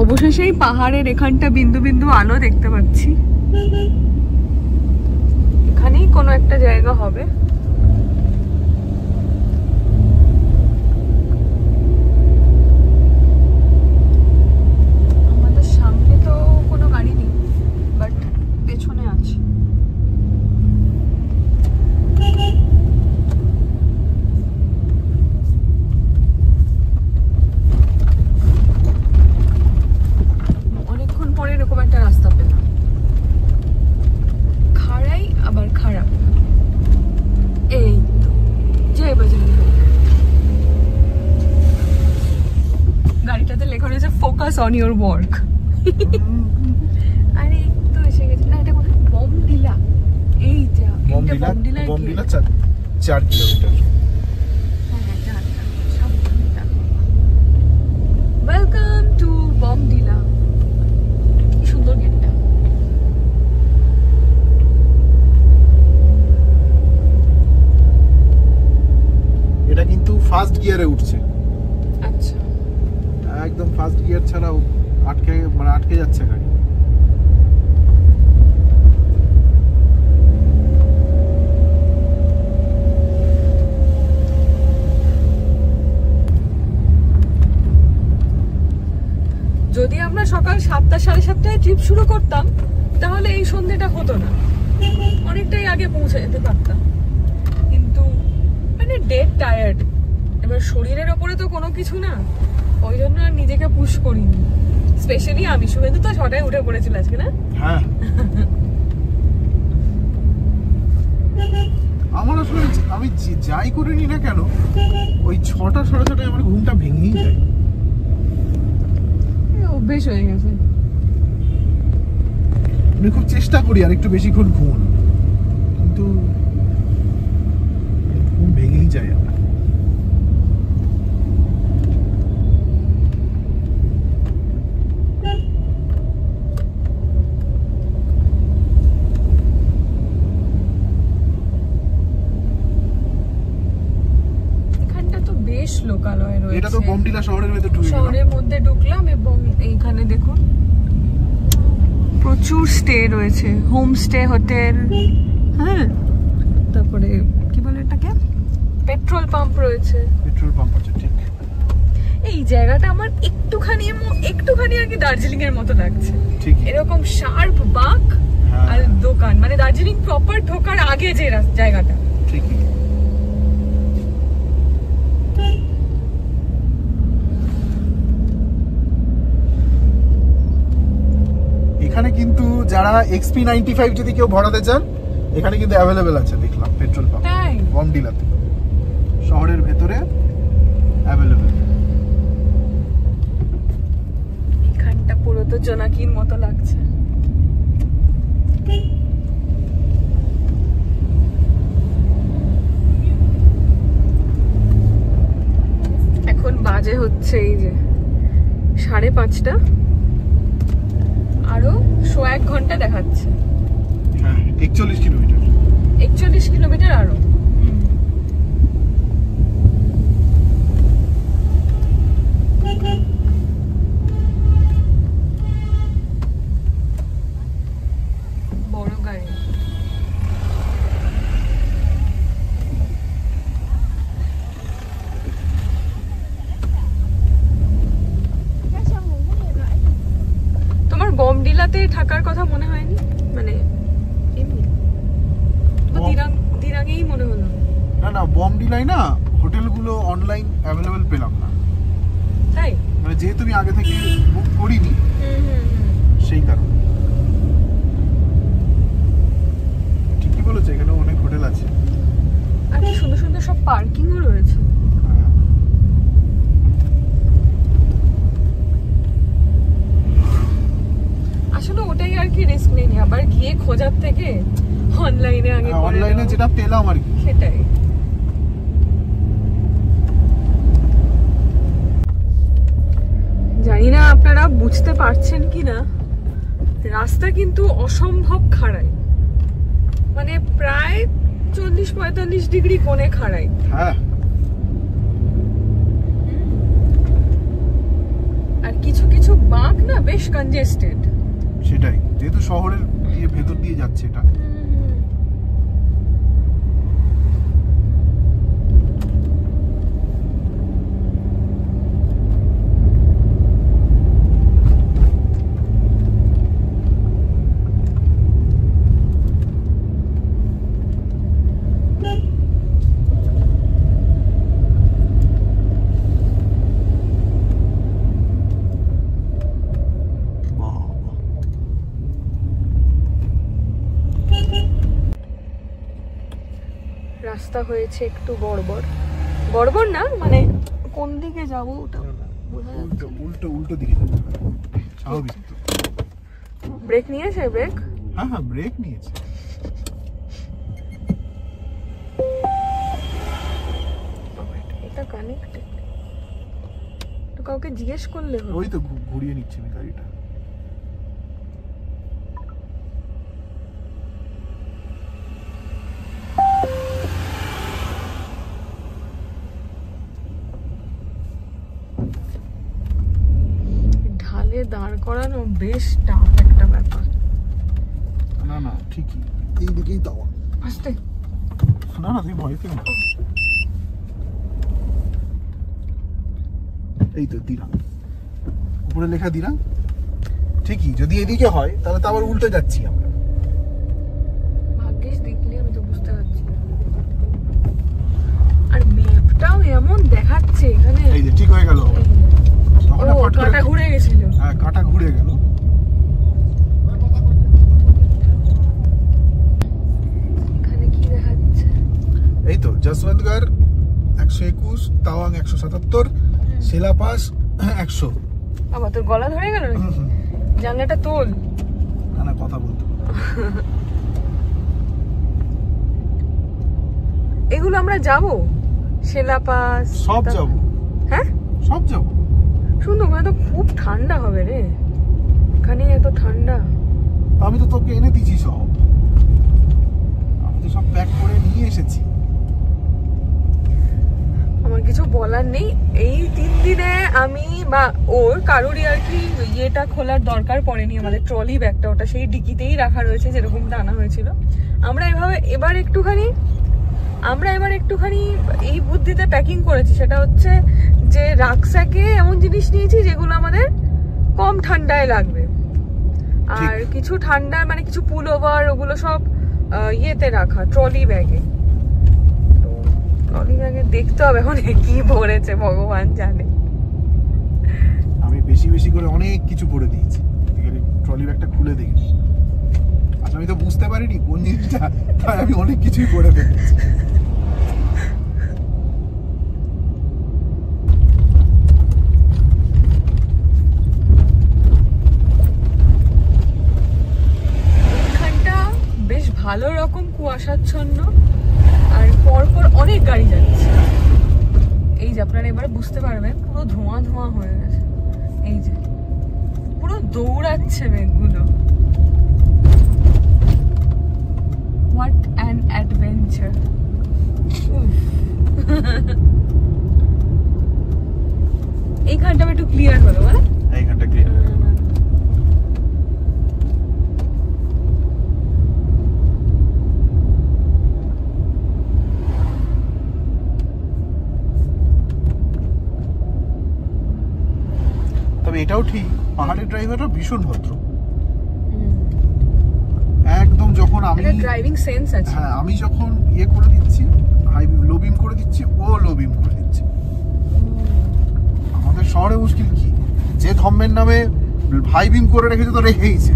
অবশেষে এই পাহাড়ের এখানটা বিন্দু বিন্দু আলো দেখতে পাচ্ছি। এখানেই কোনো একটা জায়গা হবে। আমাদের সামনে তো কোনো গাড়ি নেই, বাট পেছনে আছে। অনেকক্ষণ পরে এরকম একটা রাস্তা পেলাম, খাড়াই আবার খারাপ। এই তো জয় বজরঙ্গ বলি। গাড়িটাতে লেখা রয়েছে ফোকাস অন ইউর ওয়ার্ক। আরে এই তো এসে গেছে। না, এটা কোথায়? বমডিলা। এই যা, এটা Bomdila. Bomdila 4 kilometre. Welcome to Bomdila. কি সুন্দর গেটটা। এটা কিন্তু ফার্স্ট গিয়ারে উঠছে, আচ্ছা, একদম ফার্স্ট গিয়ার ছাড়াও আটকে যাচ্ছে গাড়ি। যদি আমরা সকাল 7টা 7:30টায় ট্রিপ শুরু করতাম তাহলে এই সন্ধ্যেটা হতো না, অনেকটাই আগে পৌঁছে যেতে পারতাম। কিন্তু মানে ডেড টায়ার্ড, এবার শরীরের ওপরে তো কোনো কিছু না, ওই জন্য আর নিজেকে পুশ করিনি। স্পেশালি আমি, শুভেন্দু তো 6টায় উঠে পড়েছিল আজকে, না? হ্যাঁ আমার আসলে আমি যাই করে নি না কেন, ওই 6টা 6:30 আমার ঘুমটা ভেঙেই যায়। অভ্যেস হয়ে গেছে। আমি খুব চেষ্টা করি আর একটু বেশিক্ষণ ঘুমানো, কিন্তু ঘুম ভেঙেই যায় আমার। লোকালয় রয়েছে। এটা তো বোমডিলা শহরের ভেতর ঢুকে গেলাম। শহরের মধ্যে ঢুকলাম এবং এইখানে দেখুন প্রচুর স্টে রয়েছে, হোমস্টে, হোটেল, হ্যাঁ, তারপরে কি বলে এটাকে, পেট্রোল পাম্প রয়েছে। পেট্রোল পাম্প আছে, ঠিক। এই জায়গাটা আমার একটুখানি আর কি দার্জিলিং এর মতো লাগছে, ঠিক এরকম শার্প বাঁক আর দোকান, মানে দার্জিলিং প্রপার ঢোকার আগে যে জায়গাটা। ঠিকই। এখানে কিন্তু যারা XP95 যদি কেউ ভরাতে চান, এখানে কিন্তু অ্যাভেলেবেল আছে, দেখলাম পেট্রোল পাম্প তাই বোমডিলাতে, শহরের ভেতরে অ্যাভেলেবেল। এখানটা পুরো তো জোনাকির মতো লাগছে। এখন বাজে হচ্ছে এই যে 5:30, আরো 1 ঘন্টা দেখাচ্ছে। হ্যাঁ, 41 কিলোমিটার। 41 কিলোমিটার আরো। বড় গাড়ি। তোমার বোমডিলাতে থাকার কথা মনে হয়নি, মানে এমনি দিরাঙেই মনে হলো? না, বোমডিলাই না, হোটেলগুলো অনলাইন অ্যাভেলেবেল পেলাম না, তাই মানে যেহেতু আমি আগে থেকে বুক করিনি, সেই কারণে। ঠিকই বলেছে, এখানে অনেক হোটেল আছে, আর কি সুন্দর সুন্দর সব পার্কিংও রয়েছে। আসলে ওটাই আর কি, রিস্ক নেই, আবার গিয়ে খোঁজার থেকে অনলাইনে আগে অনলাইনে যেটা পেলাম আর কি, সেটাই। জানি না আপনারা বুঝতে পারছেন কিনা, রাস্তা কিন্তু অসম্ভব খাড়াই, মানে প্রায় 40-45 ডিগ্রি কোণে খাড়াই। হ্যাঁ, আর কিছু কিছু বাঁক না বেশ কনজেস্টেড। সেটাই, যেহেতু শহরের ভেতর দিয়ে যাচ্ছে এটা। রাস্তা হয়েছে একটু গড়বড় না, মানে কোন দিকে যাবো ওটা বোঝা যাচ্ছে। উল্টো দিকে যাবে, স্বাভাবিক তো। ব্রেক নিয়েছে? ব্রেক, হ্যাঁ ব্রেক নিয়েছে। এটা কানেক্টেড, তো কাউকে জিজ্ঞেস করলে হবে। ওই তো ঘুরিয়ে নিচ্ছে আমি গাড়িটা। ঢালে দাঁড় করানো বেশ টাফ একটা ব্যাপার। না ঠিকই, এই দিকেই দাও। আস্তে, না তুমি ভয় পেও না। এই তো দিলাম, উপরে লেখা দিলাম। ঠিকই, যদি এদিকে হয় তাহলে তো আবার উল্টে যাচ্ছি আমরা। ভাগ্যিস দেখলে, আমি তো বুঝতে পারছি। আর ম্যাপটাও এমন দেখাচ্ছে এখানে। এই যে ঠিক হয়ে গেল, কাঁটা ঘুরে গেছিল। হ্যাঁ, কাঁটা ঘুরে গেল। এখানে কি দেখাচ্ছে? এই তো জসবন্তগড় 121, তাওয়াং 177, শিলাপাস 100। আবার তোর গলা ধরে গেল নাকি? জানলাটা তোল। না কথা বলতে। এগুলো আমরা যাব, শিলাপাস সব যাব। হ্যাঁ সব যাব। শুনুন, ওখানে তো খুব ঠান্ডা হবে রে, এখানে এত ঠান্ডা। আমি তো তোকে এনে দিয়েছি সব, আমি তো সব প্যাক করে নিয়ে এসেছি। আমার কিছু বলার নেই, বা ওর কারোরই আর কি ইয়েটা খোলার দরকার পড়েনি, আমাদের ট্রলি ব্যাগটা ওটা সেই ডিকিতেই রাখা রয়েছে যেরকমটা আনা হয়েছিল। আমরা এবার একটুখানি এই বুদ্ধিতে প্যাকিং করেছি, সেটা হচ্ছে যে রাকস্যাকে এমন জিনিস নিয়েছি যেগুলো আমাদের কম ঠান্ডায় লাগবে, আর কিছু ঠান্ডা মানে কিছু পুলোভার ওগুলো সব ইয়েতে রাখা ট্রলি ব্যাগে। তো ট্রলি ব্যাগে দেখতে হবে এখন কি ভরেছে ভগবান জানে। আমি বেশি বেশি করে অনেক কিছু করে দিয়েছি, ট্রলি ব্যাগটা খুলে দেখি। আচ্ছা আমি তো বুঝতে পারিনি কোন জিনিসটা, তাই আমি অনেক কিছুই করে ফেলেছি। এখানটা বেশ ভালো রকম কুয়াশাচ্ছন্ন, আর পরপর অনেক গাড়ি যাচ্ছে। এই যে আপনারা এবারে বুঝতে পারবেন পুরো ধোঁয়া ধোঁয়া হয়ে গেছে, এই যে পুরো দৌড়াচ্ছে মেঘগুলো। What an adventure. এইখানটা একটু ক্লিয়ার হলো বলে এইখানটা ক্লিয়ার। তবে এটাও ঠিক, পাহাড়ের ড্রাইভাররা ভীষণ ভদ্র একদম। যখন আমি ড্রাইভিং সেন্স আছে, হ্যাঁ আমি যখন ইয়ে করে দিচ্ছি, হাই লো বিম করে দিচ্ছি, ও লো বিম করে দিচ্ছে। আমাদের শহরে মুশকিল কি, যে ধর্মের নামে হাই বিম করে রেখেছে তো রেখেইছে,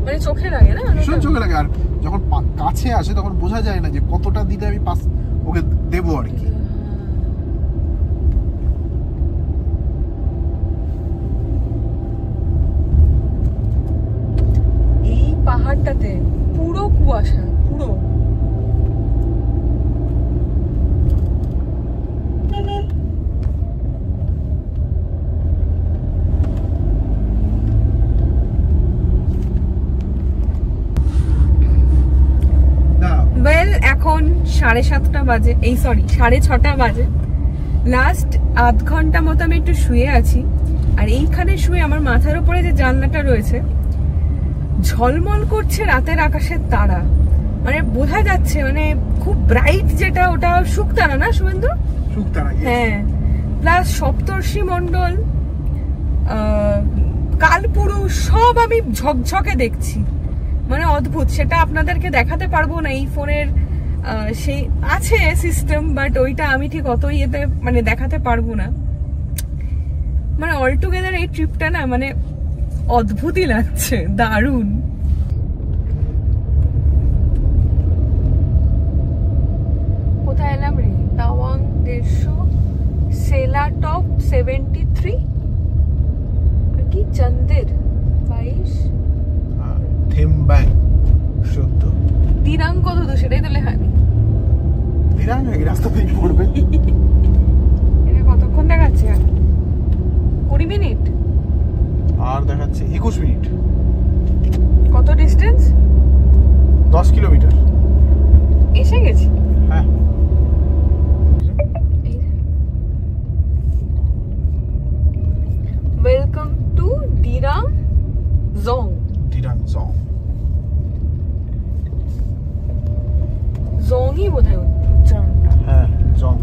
মানে চোখে লাগে না, ভীষণ চোখে লাগে। আর যখন কাছে আসে তখন বোঝা যায় না যে কতটা দিলে আমি পাস ওকে দেবো আর কি। পাহাড়টাতে পুরো কুয়াশা, পুরো ওয়েল এখন 7:30 বাজে, এই সরি 6:30 বাজে। লাস্ট আধ ঘন্টা মতো আমি একটু শুয়ে আছি, আর এইখানে শুয়ে আমার মাথার উপরে যে জানলাটা রয়েছে ঝলমল করছে রাতের আকাশের তারা, মানে বোঝা যাচ্ছে মানে খুব ব্রাইট, যেটা ওটা শুকতারা না শুভেন্দু? শুকতারা, হ্যাঁ। প্লাস সপ্তর্ষি মণ্ডল, কালপুরুষ সব আমি ঝকঝকে দেখছি, মানে অদ্ভুত। সেটা আপনাদেরকে দেখাতে পারবো না, এই ফোনের সেই আছে সিস্টেম, বাট ওইটা আমি ঠিক অত ইয়েতে মানে দেখাতে পারবো না। মানে অল টুগেদার এই ট্রিপটা না মানে অদ্ভুতই লাগছে, দারুণ। কোথায় এলাম রে? তাওয়াং 150, সেলা টপ 73, আর কি চন্দের 22, থেমব্যাং 14, দিরাং কত দূর সেটাই তো লেখা নেই। দিরাং এই রাস্তাতেই পড়বে। এটা কতক্ষণ দেখাচ্ছে? 20 মিনিট। আর দেখাচ্ছে 21 মিনিট। কত ডিস্টেন্স? 10 কিলোমিটার। এসে গেছি। হ্যাঁ ওয়েলকাম টু দিরাং জং। দিরাং জং, জংই বোধহয় উচ্চারণটা। হ্যাঁ জং।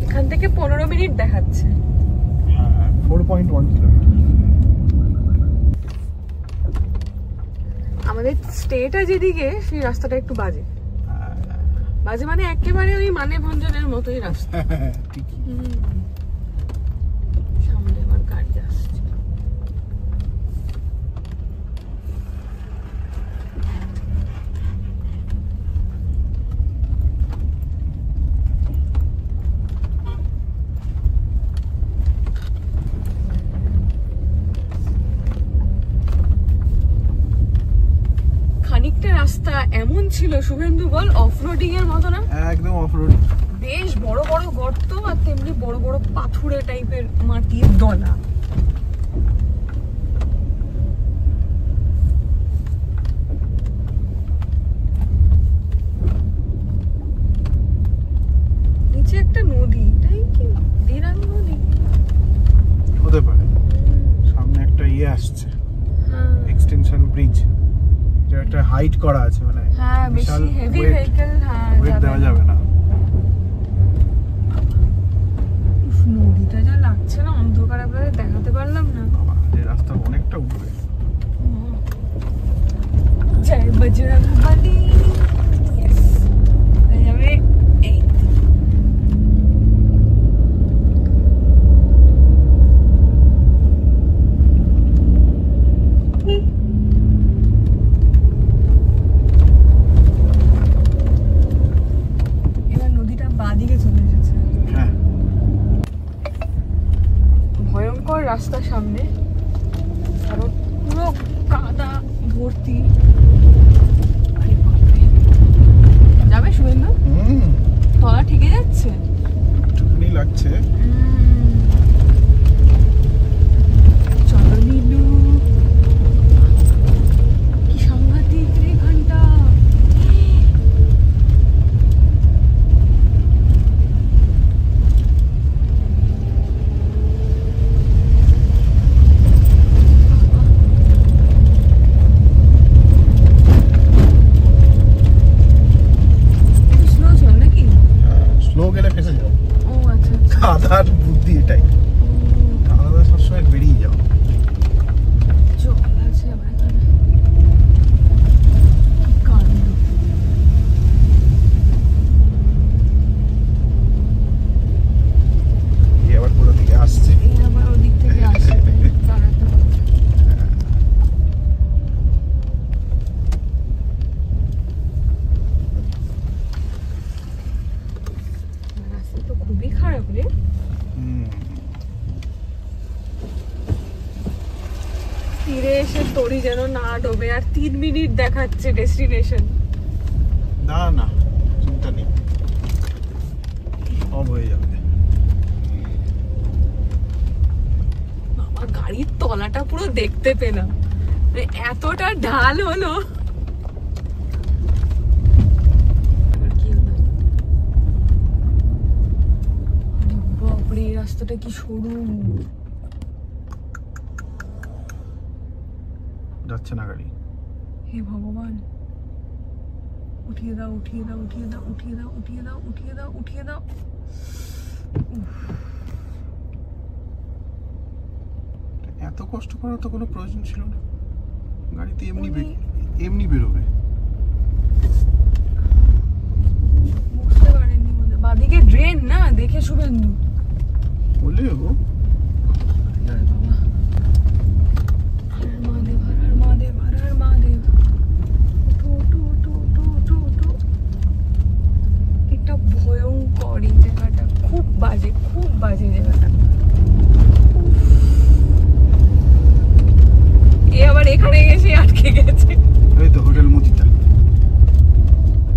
এখান থেকে 15 মিনিট দেখাচ্ছে। হ্যাঁ 4.1 কিলোমিটার। আমাদের স্টেটা যেদিকে সেই রাস্তাটা একটু বাজে, বাজে মানে একেবারে ওই মানে ভঞ্জনের মতোই রাস্তা। ঠিকই। সামনে আমার গাড়ি আসছে। খানিকটা রাস্তা এমন ছিল শুভেন্দু বল, অফরোডিং এর মতো না? একদম অফরোডিং। বেশ বড় বড় গর্ত, আর তেমনি বড় বড় পাথুরে টাইপের মাটির দলা। নিচে হাইট করা আছে, মানে হ্যাঁ বিশাল বেশি হেভি weight- ভেহিকল হ্যাঁ weight দেওয়া যাবে না। উফ, নদীটা যা লাগছে না, অন্ধকার আপনাদের দেখাতে পারলাম না। বাবা, এই রাস্তা অনেকটা উঠবে। জয় বজরং বলি। Yes. হয়ে যাবে এই। এবার নদীটা বাঁদিকে চলে এসেছে। হ্যাঁ, ভয়ঙ্কর রাস্তা সামনে, কারণ পুরো কাদা ভর্তি। আরে বাপরে। যাবে শুভেন্দু? তলা ঠিকই যাচ্ছে? একটুখানি লাগছে। চলো নীলু, কি সাংঘাতিক রে ঘন্টা। স্লো চল নাকি? স্লো গেলে ফেসে যাও। ও আচ্ছা আচ্ছা। কাদার বুদ্ধি এটাই, কাদা সবসময় বেরিয়ে যাও। জল আছে আবার এখানে। কি কাণ্ড। এই আবার পুরো দিকে আসছে। এই আবার ওদিক থেকে আসে, দাঁড়াতে হবে। রাস্তা তো খুবই খারাপ রে। তীরে এসে তোরই যেন না ডোবে, আর 3 মিনিট দেখাচ্ছে ডেস্টিনেশন। না না, চিন্তা নেই, সব হয়ে যাবে। বাবা, গাড়ির তলাটা পুরো দেখতে পেলাম, মানে এতটা ঢাল হলো। আবার কি হলো? আরে বাপরে, এই রাস্তাটা কি সরু। যাচ্ছে না গাড়ি। হে ভগবান, উঠিয়ে দাও উঠিয়ে দাও উঠিয়ে দাও উঠিয়ে দাও উঠিয়ে দাও উঠিয়ে দাও উঠিয়ে দাও। এত কষ্ট করার তো কোনো প্রয়োজন ছিল না, গাড়িতে এমনি বেরোবে। বুঝতে পারেননি বলে। বাদিকে ড্রেন না, দেখে শুভেন্দু বললেও বাবা। হর মহাদেব, হর মহাদেব, হর মহাদেব। ওঠো ওঠো ওঠো ওঠো ওঠো ওঠো। এটা ভয়ঙ্কর, এই জায়গাটা খুব বাজে, খুব বাজে জায়গাটা। এ আবার এখানে এসে আটকে গেছে। এই তো হোটেল মুদিতা।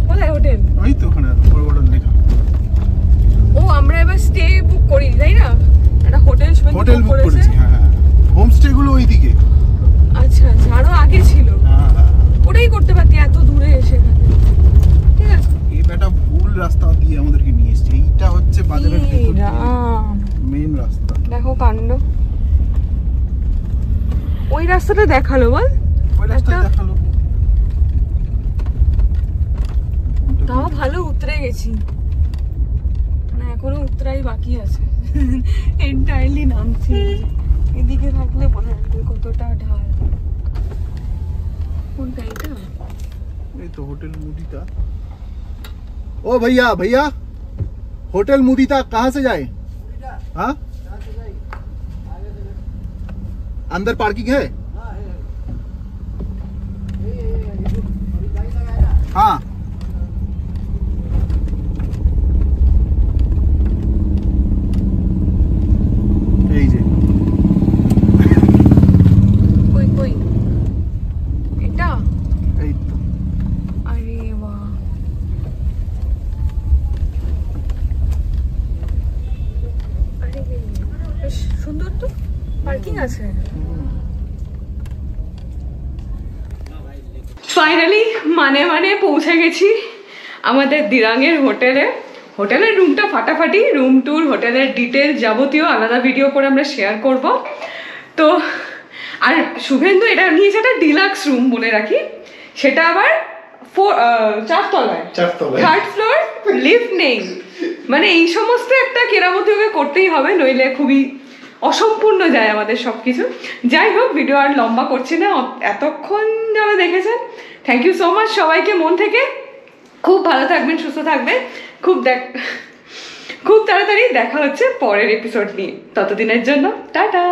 কোথায় হোটেল? ওই তো ওখানে বড় বড় লেখা। ও, আমরা এবার স্টে বুক করি তাই না? একটা হোটেল হোটেল বুক করেছি। হ্যাঁ হ্যাঁ, হোমস্টে গুলো ওইদিকে। আচ্ছা আচ্ছা, আরো আগে ছিল। হ্যাঁ হ্যাঁ, ওটাই করতে পারতি, এত দূরে এসে এখানে। ঠিক আছে। এই বেটা ভুল রাস্তা দিয়ে আমাদেরকে নিয়ে এসছে। এইটা হচ্ছে বাজারের ভেতর মেইন রাস্তা। দেখো কাণ্ড। ওই রাস্তাটা দেখালো বল। ওই রাস্তায় দেখালো। তাও ভালো উতরে গেছি, মানে এখনো উতরাই বাকি আছে। এন্টায়ারলি নামছি। এদিকে থাকলে বোঝা যাবে কতটা ঢাল। কোনটা এটা? এই তো হোটেল मुदीता। ओ भैया भैया, होटल मुदीता कहाँ से जाए? हाँ, अंदर पार्किंग है? हाँ, এই যে কই কই এটা? এই তো। আরে বাহ, আরে বেশ সুন্দর তো, পার্কিং আছে। ফাইনালি মানে পৌঁছে গেছি আমাদের দিরাঙের হোটেলে। হোটেলের রুমটা ফাটাফাটি, রুম ট্যুর, হোটেলের ডিটেল যাবতীয় আলাদা ভিডিও করে আমরা শেয়ার করব। তো আর শুভেন্দু এটা নিয়েছে একটা ডিলাক্স রুম, বলে রাখি। সেটা আবার 4 তলায়, চারতলায়। 3rd ফ্লোর, লিফট নেই। মানে এই সমস্ত একটা কেরামতি ওকে করতেই হবে, নইলে খুবই অসম্পূর্ণ যায় আমাদের সব কিছু। যাই হোক, ভিডিও আর লম্বা করছি না, এতক্ষণ যারা দেখেছেন থ্যাংক ইউ সো মাচ সবাইকে মন থেকে। খুব ভালো থাকবেন, সুস্থ থাকবেন, খুব তাড়াতাড়ি দেখা হচ্ছে পরের এপিসোড নিয়ে। ততদিনের জন্য টাটা।